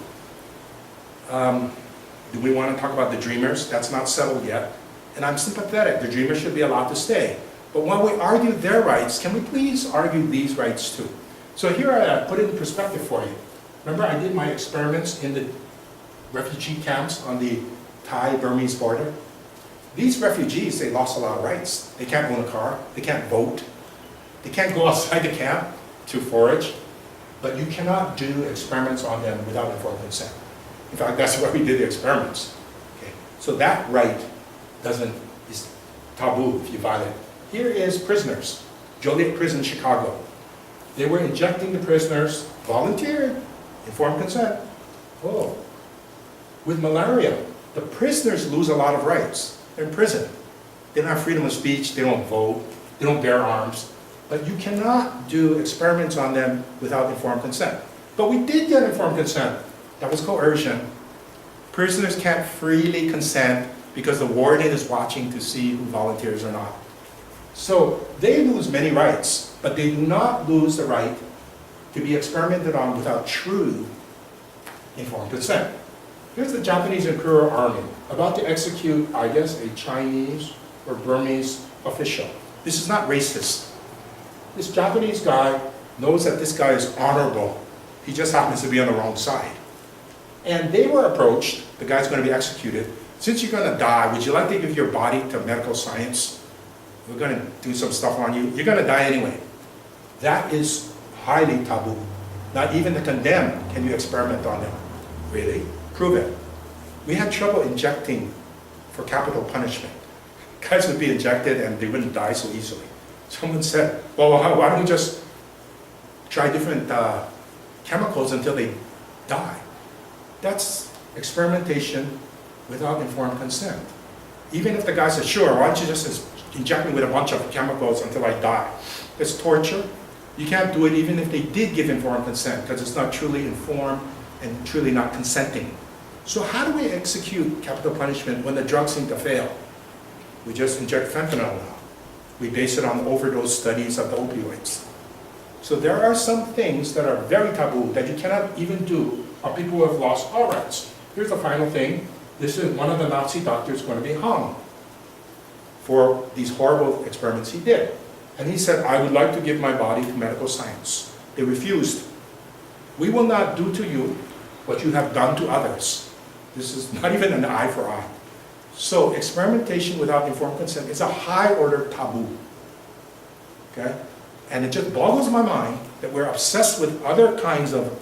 Do we want to talk about the Dreamers? That's not settled yet. And I'm sympathetic. The Dreamers should be allowed to stay. But while we argue their rights, can we please argue these rights too? So here I put it in perspective for you. Remember I did my experiments in the refugee camps on the Thai-Burmese border? These refugees, they lost a lot of rights. They can't own a car, they can't vote, they can't go outside the camp to forage, but you cannot do experiments on them without informed consent. In fact, that's why we did the experiments. Okay. So that right is taboo if you violate it. Here is prisoners, Joliet Prison, Chicago. They were injecting the prisoners, volunteered, informed consent, with malaria. The prisoners lose a lot of rights. They're in prison. They don't have freedom of speech, they don't vote, they don't bear arms. But you cannot do experiments on them without informed consent. But we did get informed consent. That was coercion. Prisoners can't freely consent because the warden is watching to see who volunteers or not. So they lose many rights, but they do not lose the right to be experimented on without true informed consent. Here's the Japanese Imperial Army about to execute, I guess, a Chinese or Burmese official. This is not racist. This Japanese guy knows that this guy is honorable. He just happens to be on the wrong side. And they were approached, the guy's going to be executed. Since you're going to die, would you like to give your body to medical science? We're going to do some stuff on you. You're going to die anyway. That is highly taboo. Not even the condemned can you experiment on them. Really? Prove it. We had trouble injecting for capital punishment. Guys would be injected and they wouldn't die so easily. Someone said, well, why don't we just try different chemicals until they die? That's experimentation without informed consent. Even if the guy says, sure, why don't you just inject me with a bunch of chemicals until I die? It's torture. You can't do it even if they did give informed consent because it's not truly informed and truly not consenting. So how do we execute capital punishment when the drugs seem to fail? We just inject fentanyl now. We base it on overdose studies of the opioids. So there are some things that are very taboo that you cannot even do on people who have lost all rights. Here's the final thing. This is one of the Nazi doctors going to be hung for these horrible experiments he did. And he said, I would like to give my body to medical science. They refused. We will not do to you what you have done to others. This is not even an eye for eye. So experimentation without informed consent is a high order taboo. Okay? And it just boggles my mind that we're obsessed with other kinds of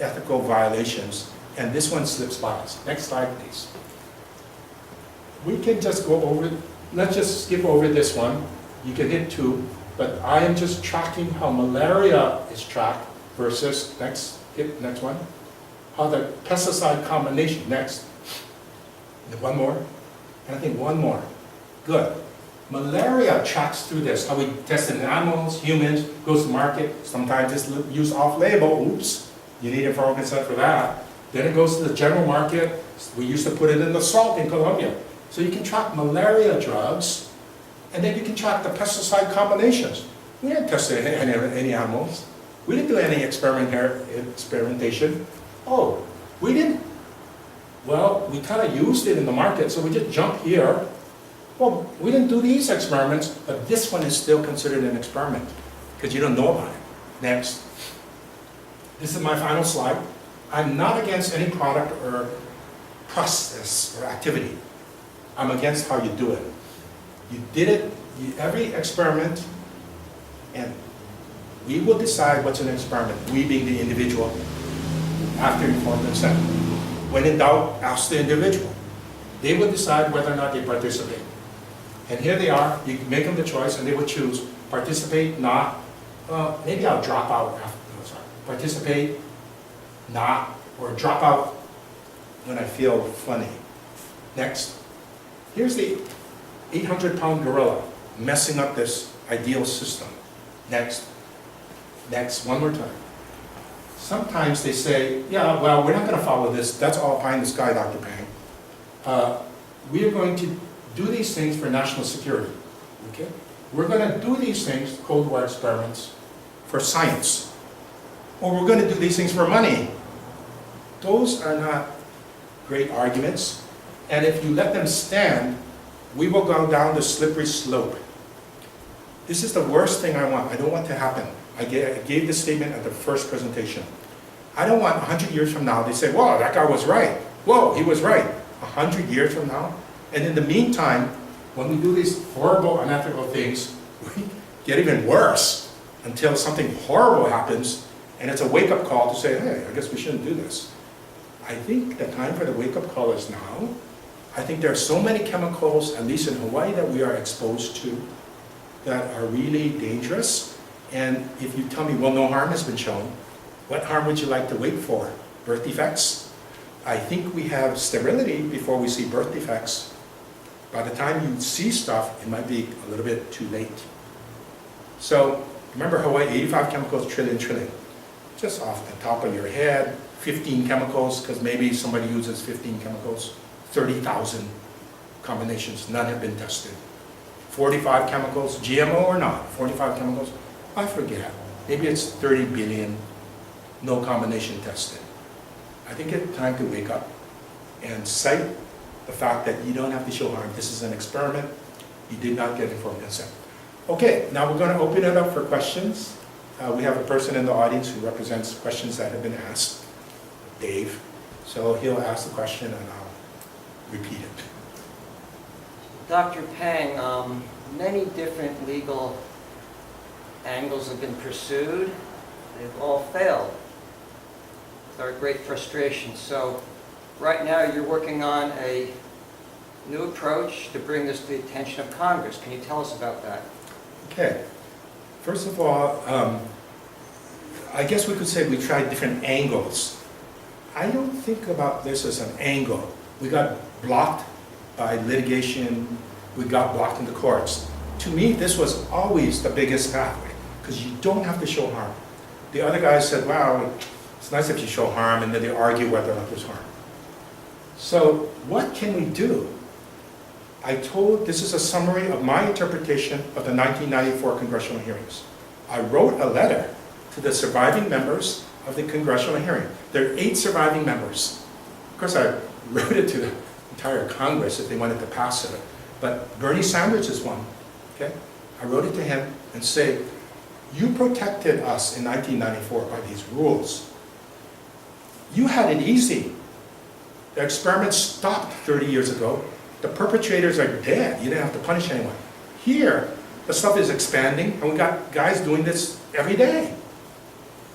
ethical violations, and this one slips by us. Next slide, please. We can just go over, let's just skip over this one. You can hit 2, but I am just tracking how malaria is tracked versus, hit next one, how the pesticide combination, next. One more, and I think one more. Good. Malaria tracks through this. How we test it in animals, humans, goes to market. Sometimes it's used off-label. Oops, you need informed consent for that. Then it goes to the general market. We used to put it in the salt in Colombia. So you can track malaria drugs, and then you can track the pesticide combinations. We didn't test any animals. We didn't do any experimentation. Oh, we didn't. Well, we kind of used it in the market, so we just jump here. Well, we didn't do these experiments, but this one is still considered an experiment because you don't know about it. Next. This is my final slide. I'm not against any product or process or activity. I'm against how you do it. You did it, every experiment, and we will decide what's an experiment, we being the individual, after informed consent. When in doubt, ask the individual. They will decide whether or not they participate. And here they are, you make them the choice and they will choose participate, not, maybe I'll drop out after, participate, not, or drop out when I feel funny. Next. Here's the 800-pound gorilla messing up this ideal system. Next. Next, one more time. Sometimes they say, yeah, well, we're not going to follow this. That's all pie in the sky, Dr. Pang. We are going to do these things for national security. Okay? We're going to do these things, Cold War experiments, for science. Or we're going to do these things for money. Those are not great arguments. And if you let them stand, we will go down the slippery slope. This is the worst thing I want. I don't want to happen. I gave this statement at the first presentation. I don't want 100 years from now, they say, whoa, that guy was right. Whoa, he was right. 100 years from now? And in the meantime, when we do these horrible, unethical things, we get even worse until something horrible happens, and it's a wake-up call to say, hey, I guess we shouldn't do this. I think the time for the wake-up call is now. I think there are so many chemicals, at least in Hawaii, that we are exposed to that are really dangerous. And if you tell me, well, no harm has been shown, what harm would you like to wait for? Birth defects? I think we have sterility before we see birth defects. By the time you see stuff, it might be a little bit too late. So remember Hawaii, 85 chemicals, trillion. Just off the top of your head, 15 chemicals, because maybe somebody uses 15 chemicals, 30,000 combinations, none have been tested. 45 chemicals, GMO or not, 45 chemicals, I forget. Maybe it's 30 billion, no combination tested. I think it's time to wake up and cite the fact that you don't have to show harm. This is an experiment. You did not get informed consent. Okay, now we're going to open it up for questions. We have a person in the audience who represents questions that have been asked, Dave. So he'll ask the question and I'll repeat it. Dr. Pang, many different legal angles have been pursued. They've all failed with our great frustration. So right now you're working on a new approach to bring this to the attention of Congress. Can you tell us about that? Okay. First of all, I guess we could say we tried different angles. I don't think about this as an angle. We got blocked by litigation. We got blocked in the courts. To me, this was always the biggest pathway because you don't have to show harm. The other guys said, wow, it's nice if you show harm, and then they argue whether or not there's harm. So what can we do? This is a summary of my interpretation of the 1994 congressional hearings. I wrote a letter to the surviving members of the congressional hearing. There are 8 surviving members. Of course, I wrote it to the entire Congress if they wanted to pass it. But Bernie Sanders is one. Okay? I wrote it to him and say, you protected us in 1994 by these rules. You had it easy. The experiment stopped 30 years ago. The perpetrators are dead. You didn't have to punish anyone. Here, the stuff is expanding, and we got guys doing this every day.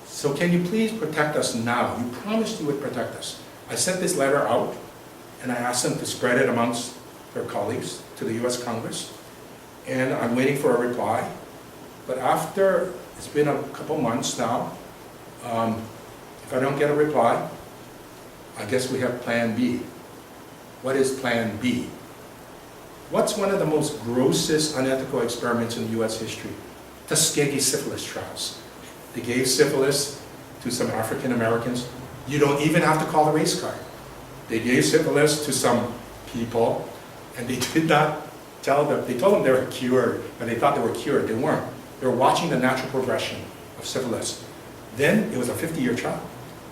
So can you please protect us now? You promised you would protect us. I sent this letter out, and I asked them to spread it amongst their colleagues to the U.S. Congress, and I'm waiting for a reply. But after, it's been a couple months now, if I don't get a reply, I guess we have Plan B. What is Plan B? What's one of the most grossest unethical experiments in U.S. history? Tuskegee syphilis trials. They gave syphilis to some African Americans. You don't even have to call the race card. They gave syphilis to some people, and they did not tell them, they told them they were cured, but they thought they were cured. They weren't. They were watching the natural progression of syphilis. Then it was a 50-year trial.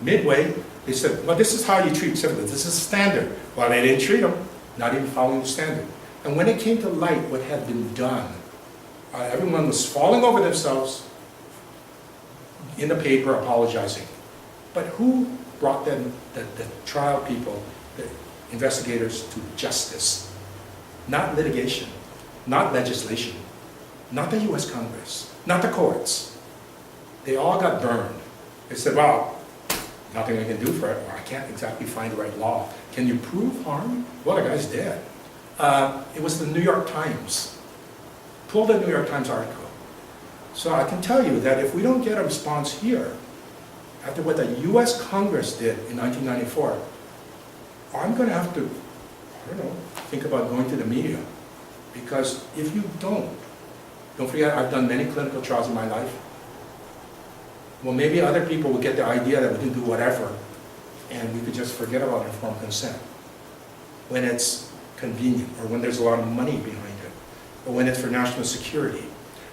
Midway, they said, well, this is how you treat syphilis. This is standard. Well, they didn't treat them, not even following the standard. And when it came to light what had been done, everyone was falling over themselves in the paper apologizing. But who brought them, the trial people, the investigators, to justice? Not litigation, not legislation, not the U.S. Congress, not the courts. They all got burned. They said, well, nothing I can do for it, or I can't exactly find the right law. Can you prove harm? Well, the guy's dead. It was the New York Times. Pull the New York Times article. So I can tell you that if we don't get a response here, after what the U.S. Congress did in 1994, I'm going to have to, think about going to the media. Because if you don't forget, I've done many clinical trials in my life. Well, maybe other people will get the idea that we can do whatever, and we could just forget about informed consent when it's convenient, or when there's a lot of money behind it, or when it's for national security,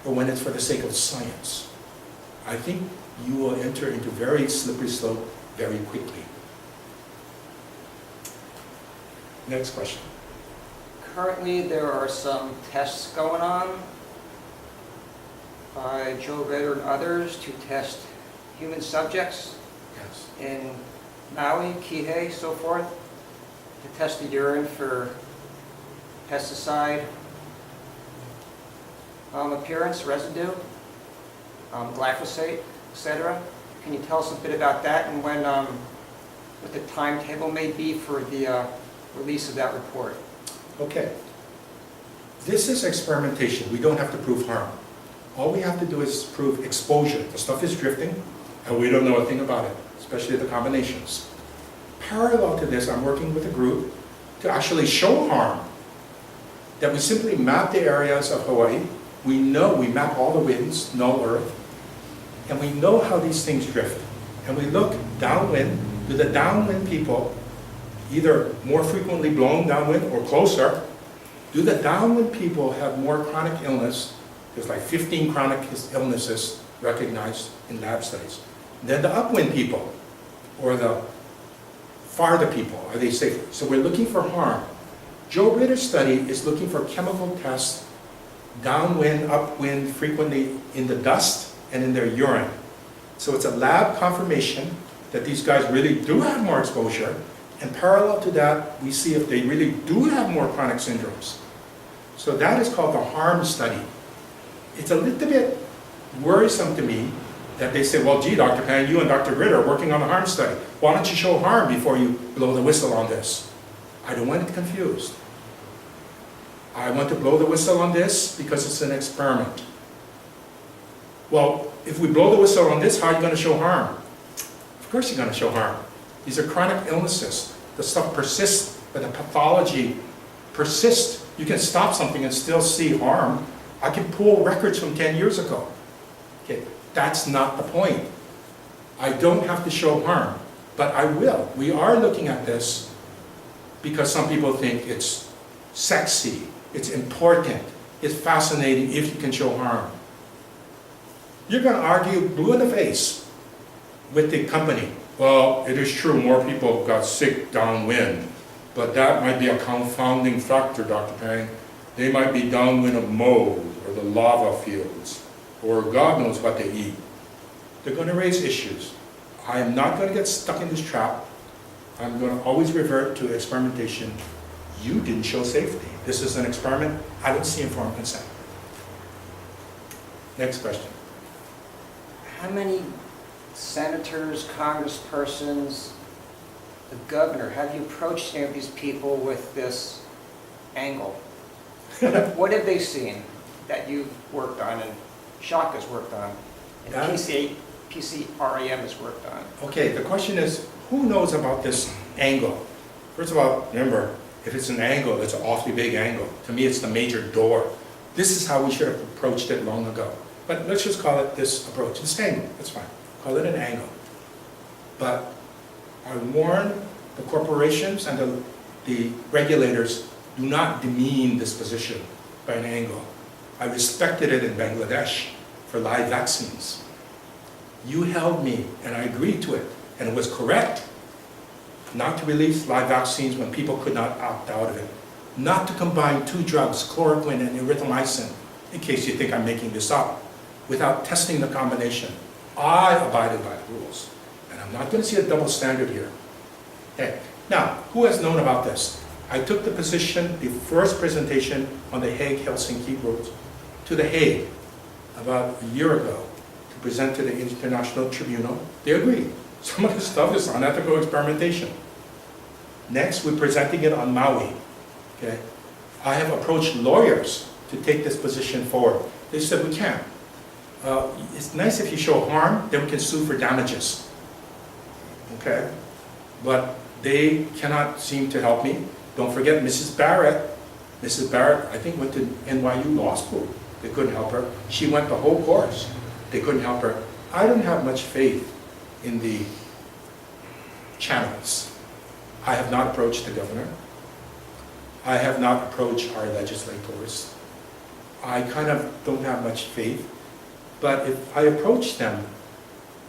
or when it's for the sake of science. I think you will enter into very slippery slope very quickly. Next question. Currently, there are some tests going on by Joe Ritter and others to test human subjects Yes. in Maui, Kihei, so forth, to test the urine for pesticide appearance, residue, glyphosate, etc. Can you tell us a bit about that and when, what the timetable may be for the release of that report? Okay. This is experimentation. We don't have to prove harm. All we have to do is prove exposure. The stuff is drifting, and we don't know a thing about it, especially the combinations. Parallel to this, I'm working with a group to actually show harm. That we simply map the areas of Hawaii. We know, we map all the winds, null earth, and we know how these things drift. And we look downwind, do the downwind people either more frequently blown downwind or closer? Do the downwind people have more chronic illness? There's like 15 chronic illnesses recognized in lab studies. Then the upwind people, or the farther people, are they safer? So we're looking for harm. Joe Ritter's study is looking for chemical tests, downwind, upwind, frequently in the dust and in their urine. So it's a lab confirmation that these guys really do have more exposure, and parallel to that, we see if they really do have more chronic syndromes. So that is called the harm study. It's a little bit worrisome to me that they say, well, gee, Dr. Pan, you and Dr. Ritter are working on the harm study. Why don't you show harm before you blow the whistle on this? I don't want it confused. I want to blow the whistle on this because it's an experiment. Well, if we blow the whistle on this, how are you going to show harm? Of course you're going to show harm. These are chronic illnesses. The stuff persists, but the pathology persists. You can stop something and still see harm. I can pull records from 10 years ago. Okay, that's not the point. I don't have to show harm, but I will. We are looking at this because some people think it's sexy, it's important, it's fascinating if you can show harm. You're going to argue blue in the face with the company. Well, it is true, more people got sick downwind, but that might be a confounding factor, Dr. Pang. They might be downwind of Maui or the lava fields, or God knows what they eat. They're going to raise issues. I am not going to get stuck in this trap. I'm going to always revert to experimentation. You didn't show safety. This is an experiment. I don't see informed consent. Next question. How many senators, congresspersons, the governor, have you approached any of these people with this angle? What have they seen that you've worked on and Shaka's worked on and PCREM has worked on? Okay, the question is, who knows about this angle? First of all, remember, if it's an angle, it's an awfully big angle. To me, it's the major door. This is how we should have approached it long ago. But let's just call it this approach, this angle, that's fine. Call it an angle. But I warn the corporations and the regulators, do not demean this position by an angle. I respected it in Bangladesh for live vaccines. You held me, and I agreed to it, and it was correct not to release live vaccines when people could not opt out of it, not to combine two drugs, chloroquine and erythromycin, in case you think I'm making this up, without testing the combination. I abided by the rules, and I'm not going to see a double standard here. Okay. Now, who has known about this? I took the position, the first presentation on the Hague-Helsinki route to the Hague about a year ago to present to the International Tribunal. They agreed. Some of the stuff is unethical experimentation. Next, we're presenting it on Maui. Okay? I have approached lawyers to take this position forward. They said, we can't. It's nice if you show harm, then we can sue for damages. Okay? But they cannot seem to help me. Don't forget Mrs. Barrett. Mrs. Barrett, I think, went to NYU Law School. They couldn't help her. She went the whole course. They couldn't help her. I don't have much faith in the channels. I have not approached the governor. I have not approached our legislators. I kind of don't have much faith. But if I approach them,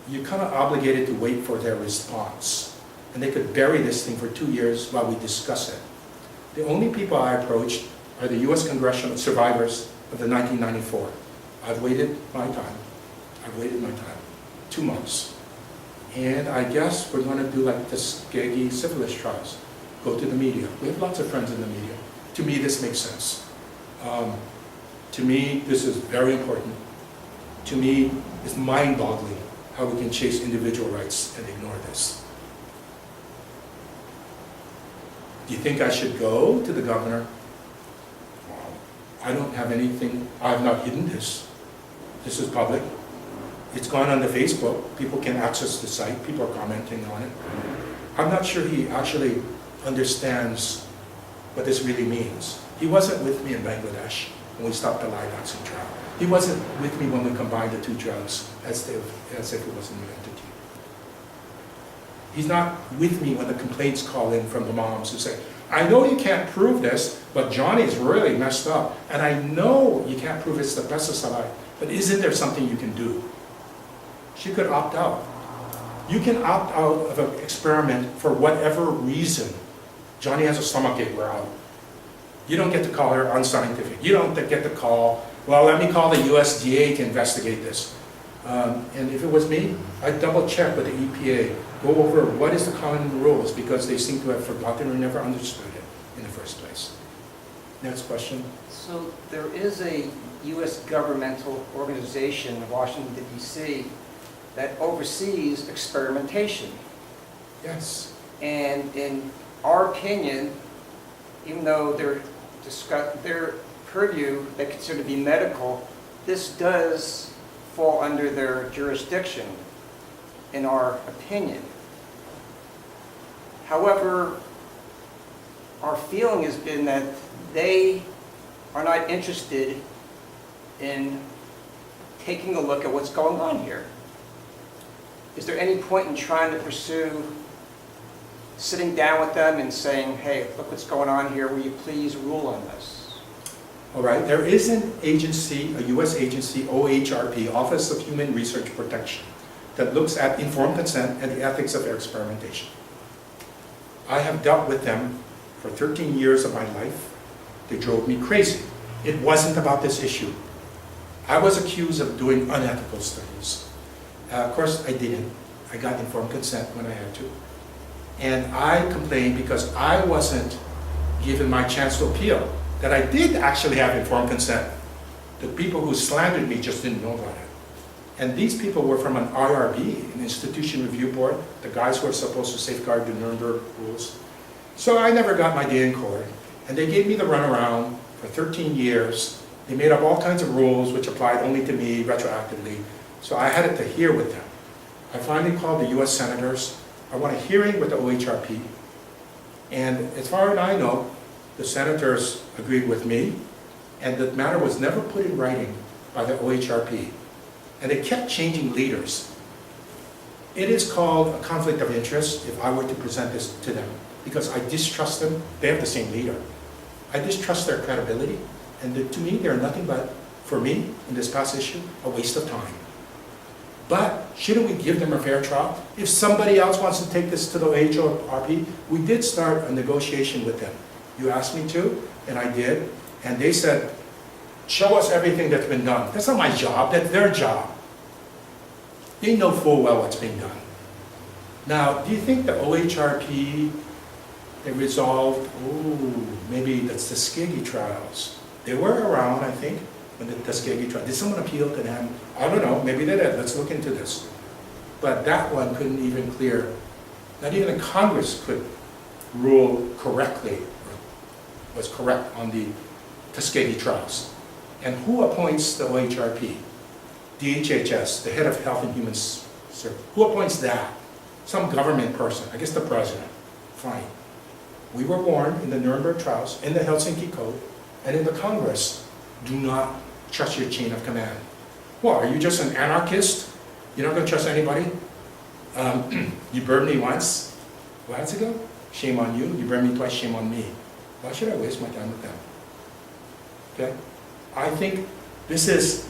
you're kind of obligated to wait for their response. And they could bury this thing for 2 years while we discuss it. The only people I approached are the U.S. congressional survivors of the 1994. I've waited my time. I've waited my time. 2 months. And I guess we're going to do like the Tuskegee syphilis trials. Go to the media. We have lots of friends in the media. To me, this makes sense. To me, this is very important. To me, it's mind-boggling how we can chase individual rights and ignore this. Do you think I should go to the governor? I don't have anything, I have not hidden this. This is public. It's gone on the Facebook. People can access the site. People are commenting on it. I'm not sure he actually understands what this really means. He wasn't with me in Bangladesh when we stopped the live vaccine trial. He wasn't with me when we combined the two drugs as if it was a new entity. He's not with me when the complaints call in from the moms who say, I know you can't prove this, but Johnny's really messed up. And I know you can't prove it's the pesticide, but isn't there something you can do? She could opt out. You can opt out of an experiment for whatever reason. Johnny has a stomachache, we're out. You don't get to call her unscientific. You don't get to call, well, let me call the USDA to investigate this. And if it was me, I'd double check with the EPA, go over what is the common rules, because they seem to have forgotten or never understood it in the first place. Next question. So there is a U.S. governmental organization in Washington, D.C. that oversees experimentation. Yes. And in our opinion, even though their purview they consider to be medical, this does fall under their jurisdiction, in our opinion. However, our feeling has been that they are not interested in taking a look at what's going on here. Is there any point in trying to pursue sitting down with them and saying, hey, look what's going on here, will you please rule on this? All right, there is an agency, a US agency, OHRP, Office of Human Research Protection, that looks at informed consent and the ethics of experimentation. I have dealt with them for 13 years of my life. They drove me crazy. It wasn't about this issue. I was accused of doing unethical studies. Of course, I didn't. I got informed consent when I had to. And I complained because I wasn't given my chance to appeal, that I did actually have informed consent. The people who slandered me just didn't know about it. And these people were from an IRB, an Institution Review Board, the guys who are supposed to safeguard the Nuremberg rules. So I never got my day in court. And they gave me the runaround for 13 years. They made up all kinds of rules which applied only to me retroactively. So I had it to hear with them. I finally called the US senators. I want a hearing with the OHRP. And as far as I know, the senators agreed with me, and the matter was never put in writing by the OHRP. And they kept changing leaders. It is called a conflict of interest if I were to present this to them, because I distrust them. They have the same leader. I distrust their credibility, and to me, they're nothing but, for me, in this past issue, a waste of time. But shouldn't we give them a fair trial? If somebody else wants to take this to the OHRP, we did start a negotiation with them. You asked me to, and I did, and they said, show us everything that's been done. That's not my job, that's their job. They know full well what's being done. Now, do you think the OHRP, they resolved, maybe that's the Tuskegee trials. They were around, I think, when the Tuskegee trial. Did someone appeal to them? I don't know, maybe they did, let's look into this. But that one couldn't even clear, not even the Congress could rule correctly, was correct on the Tuskegee trials. And who appoints the OHRP? DHHS, the head of Health and Human Services. Who appoints that? Some government person, I guess the president. Fine. We were born in the Nuremberg trials, in the Helsinki Code, and in the Congress. Do not trust your chain of command. Well, are you just an anarchist? You're not going to trust anybody? You burned me once. Well, that's ago. Shame on you. You burned me twice. Shame on me. Why should I waste my time with them? Okay? I think this is,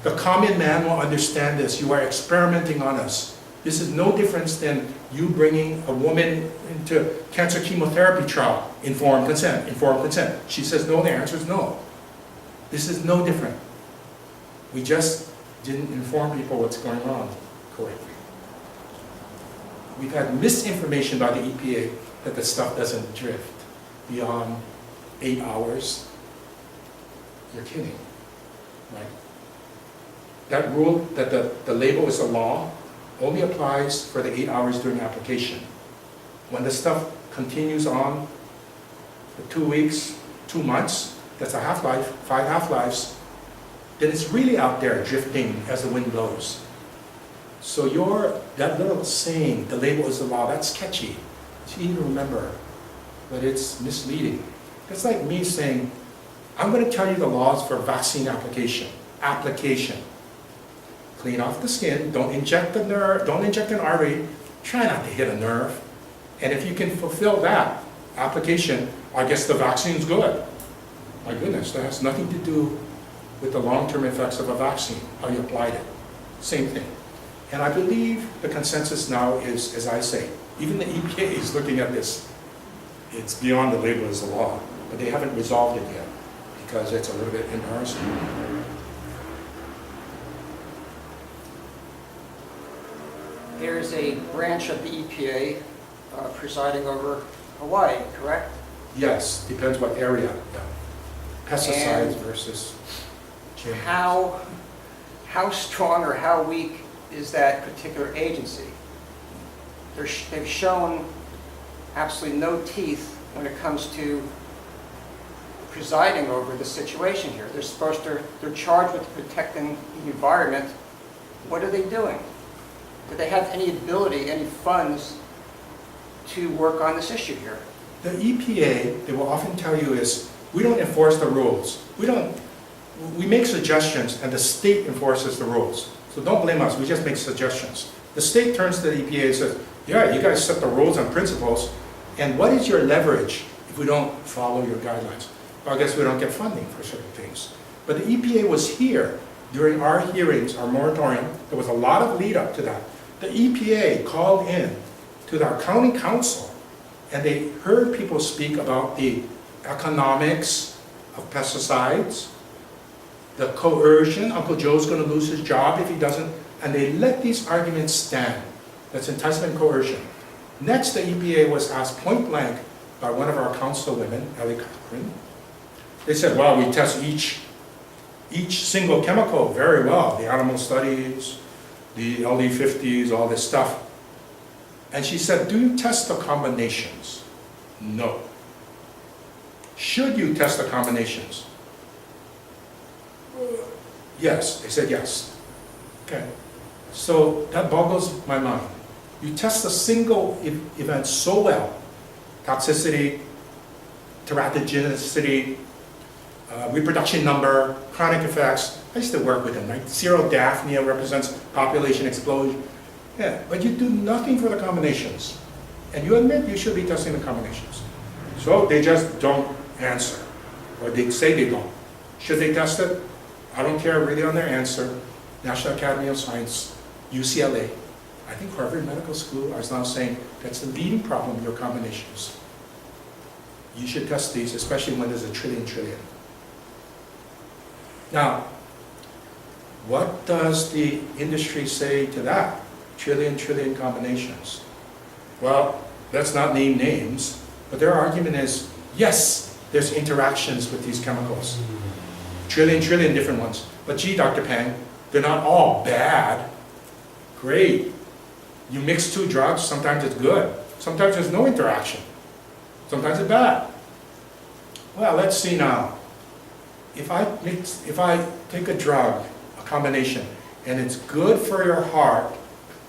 the common man will understand this. You are experimenting on us. This is no difference than you bringing a woman into cancer chemotherapy trial. Informed consent, informed consent. She says no, the answer is no. This is no different. We just didn't inform people what's going on correctly. We've had misinformation by the EPA that the stuff doesn't drift beyond 8 hours. You're kidding, right? That rule, that the label is a law, only applies for the 8 hours during application. When the stuff continues on for 2 weeks, 2 months, that's a half-life, 5 half-lives, then it's really out there drifting as the wind blows. So that little saying, the label is the law, that's catchy. It's easy to remember, but it's misleading. It's like me saying, I'm going to tell you the laws for vaccine application. Application. Clean off the skin, don't inject the nerve, don't inject an artery, try not to hit a nerve. And if you can fulfill that application, I guess the vaccine's good. My goodness, that has nothing to do with the long-term effects of a vaccine, how you applied it. Same thing. And I believe the consensus now is, as I say, even the EPA is looking at this. It's beyond the label as the law, but they haven't resolved it yet because it's a little bit embarrassing. There's a branch of the EPA presiding over Hawaii, correct? Yes, depends what area. Yeah. Pesticides And versus GMO. How strong or how weak is that particular agency? They've shown absolutely no teeth when it comes to presiding over the situation here. They're charged with protecting the environment. What are they doing? Do they have any ability, any funds to work on this issue here? The EPA, they will often tell you is, we don't enforce the rules. We make suggestions and the state enforces the rules. So don't blame us, we just make suggestions. The state turns to the EPA and says, yeah, you guys set the rules and principles, and what is your leverage if we don't follow your guidelines? Well, I guess we don't get funding for certain things. But the EPA was here during our hearings, our moratorium. There was a lot of lead up to that. The EPA called in to our county council, and they heard people speak about the economics of pesticides, the coercion, Uncle Joe's going to lose his job if he doesn't, and they let these arguments stand. That's enticement and coercion. Next, the EPA was asked point blank by one of our councilwomen, Ellie Cochran. They said, well, we test each single chemical very well, the animal studies, the LD50s, all this stuff. And she said, do you test the combinations? No. Should you test the combinations? Yes, they said yes. Okay, so that boggles my mind. You test a single event so well, toxicity, teratogenicity, reproduction number, chronic effects. I used to work with them, right? Daphnia represents population explosion. Yeah, but you do nothing for the combinations. And you admit you should be testing the combinations. So they just don't answer, or they say they don't. Should they test it? I don't care really on their answer. National Academy of Science, UCLA, I think Harvard Medical School is now saying that's the leading problem, your combinations. You should test these, especially when there's a trillion. Now, what does the industry say to that? Trillion combinations. Well, let's not name names, but their argument is, yes, there's interactions with these chemicals. Trillion different ones. But gee, Dr. Pang, they're not all bad. Great. You mix two drugs, sometimes it's good. Sometimes there's no interaction. Sometimes it's bad. Well, let's see now. If I take a drug, a combination, and it's good for your heart,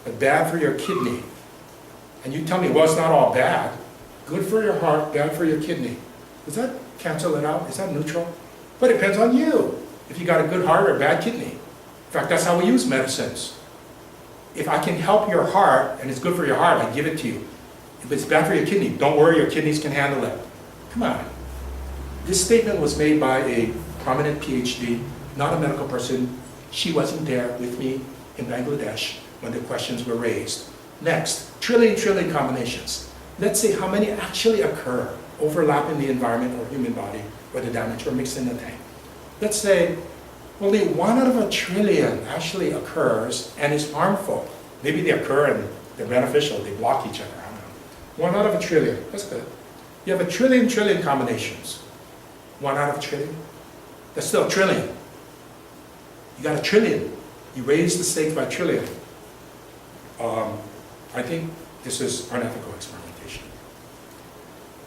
but bad for your kidney, and you tell me, well, it's not all bad, good for your heart, bad for your kidney, does that cancel it out? Is that neutral? But it depends on you, if you got a good heart or a bad kidney. In fact, that's how we use medicines. If I can help your heart, and it's good for your heart, I give it to you. If it's bad for your kidney, don't worry, your kidneys can handle it. Come on. This statement was made by a prominent PhD, not a medical person. She wasn't there with me in Bangladesh when the questions were raised. Next, trillion combinations. Let's say how many actually occur, overlap in the environment or human body, or the damage, or mixed in the tank. Let's say Only 1 out of a trillion actually occurs and is harmful. Maybe they occur and they're beneficial, they block each other, I don't know. 1 out of a trillion, that's good. You have a trillion combinations. 1 out of a trillion? That's still a trillion. You got a trillion. You raise the stakes by a trillion. I think this is unethical experimentation.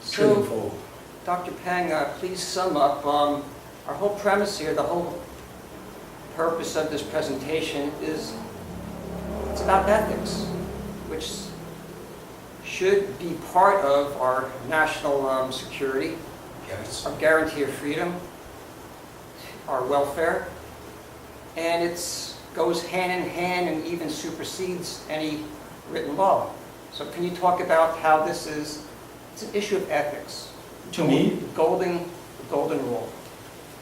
So, Trillion-fold. Dr. Peng, please sum up. Our whole premise here, the whole purpose of this presentation is it's about ethics, which should be part of our national security, Yes. our guarantee of freedom, our welfare, and it goes hand in hand and even supersedes any written law. So can you talk about how this is, it's an issue of ethics? To me, The golden rule.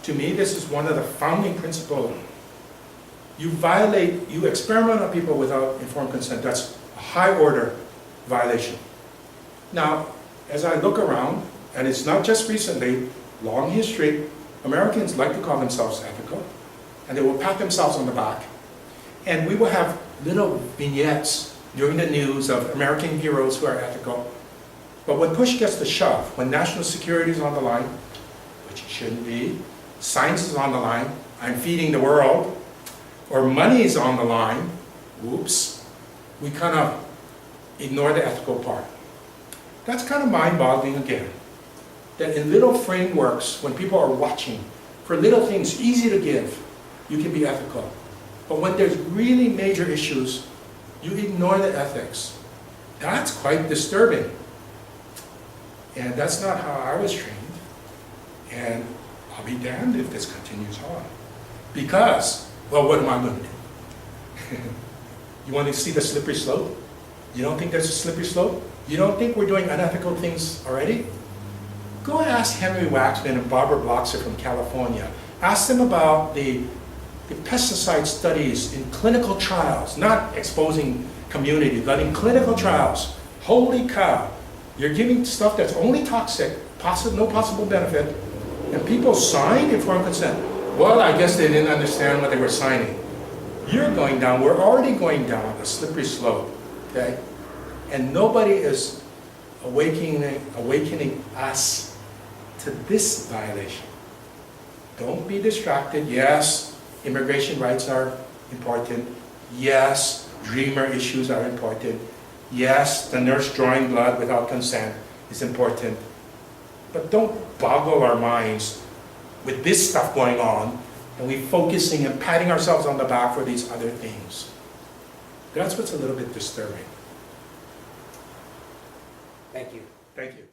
To me, this is one of the founding principles. You experiment on people without informed consent. That's a high order violation. Now, as I look around, and it's not just recently, long history, Americans like to call themselves ethical, and they will pat themselves on the back. And we will have little vignettes during the news of American heroes who are ethical. But when push gets to shove, when national security is on the line, which it shouldn't be, science is on the line, I'm feeding the world, or money is on the line, whoops, we kind of ignore the ethical part. That's kind of mind-boggling again, that in little frameworks, when people are watching, for little things easy to give, you can be ethical. But when there's really major issues, you ignore the ethics. That's quite disturbing. And that's not how I was trained. And I'll be damned if this continues on. Because, well, what am I going to do? You want to see the slippery slope? You don't think there's a slippery slope? You don't think we're doing unethical things already? Go ask Henry Waxman and Barbara Bloxer from California. Ask them about the pesticide studies in clinical trials, not exposing community, but in clinical trials. Holy cow. You're giving stuff that's only toxic, no possible benefit, and people sign informed consent. Well, I guess they didn't understand what they were signing. You're going down, we're already going down a slippery slope, okay? And nobody is awakening us to this violation. Don't be distracted. Yes, immigration rights are important. Yes, dreamer issues are important. Yes, the nurse drawing blood without consent is important. But don't boggle our minds with this stuff going on and we focusing and patting ourselves on the back for these other things. That's what's a little bit disturbing. Thank you. Thank you.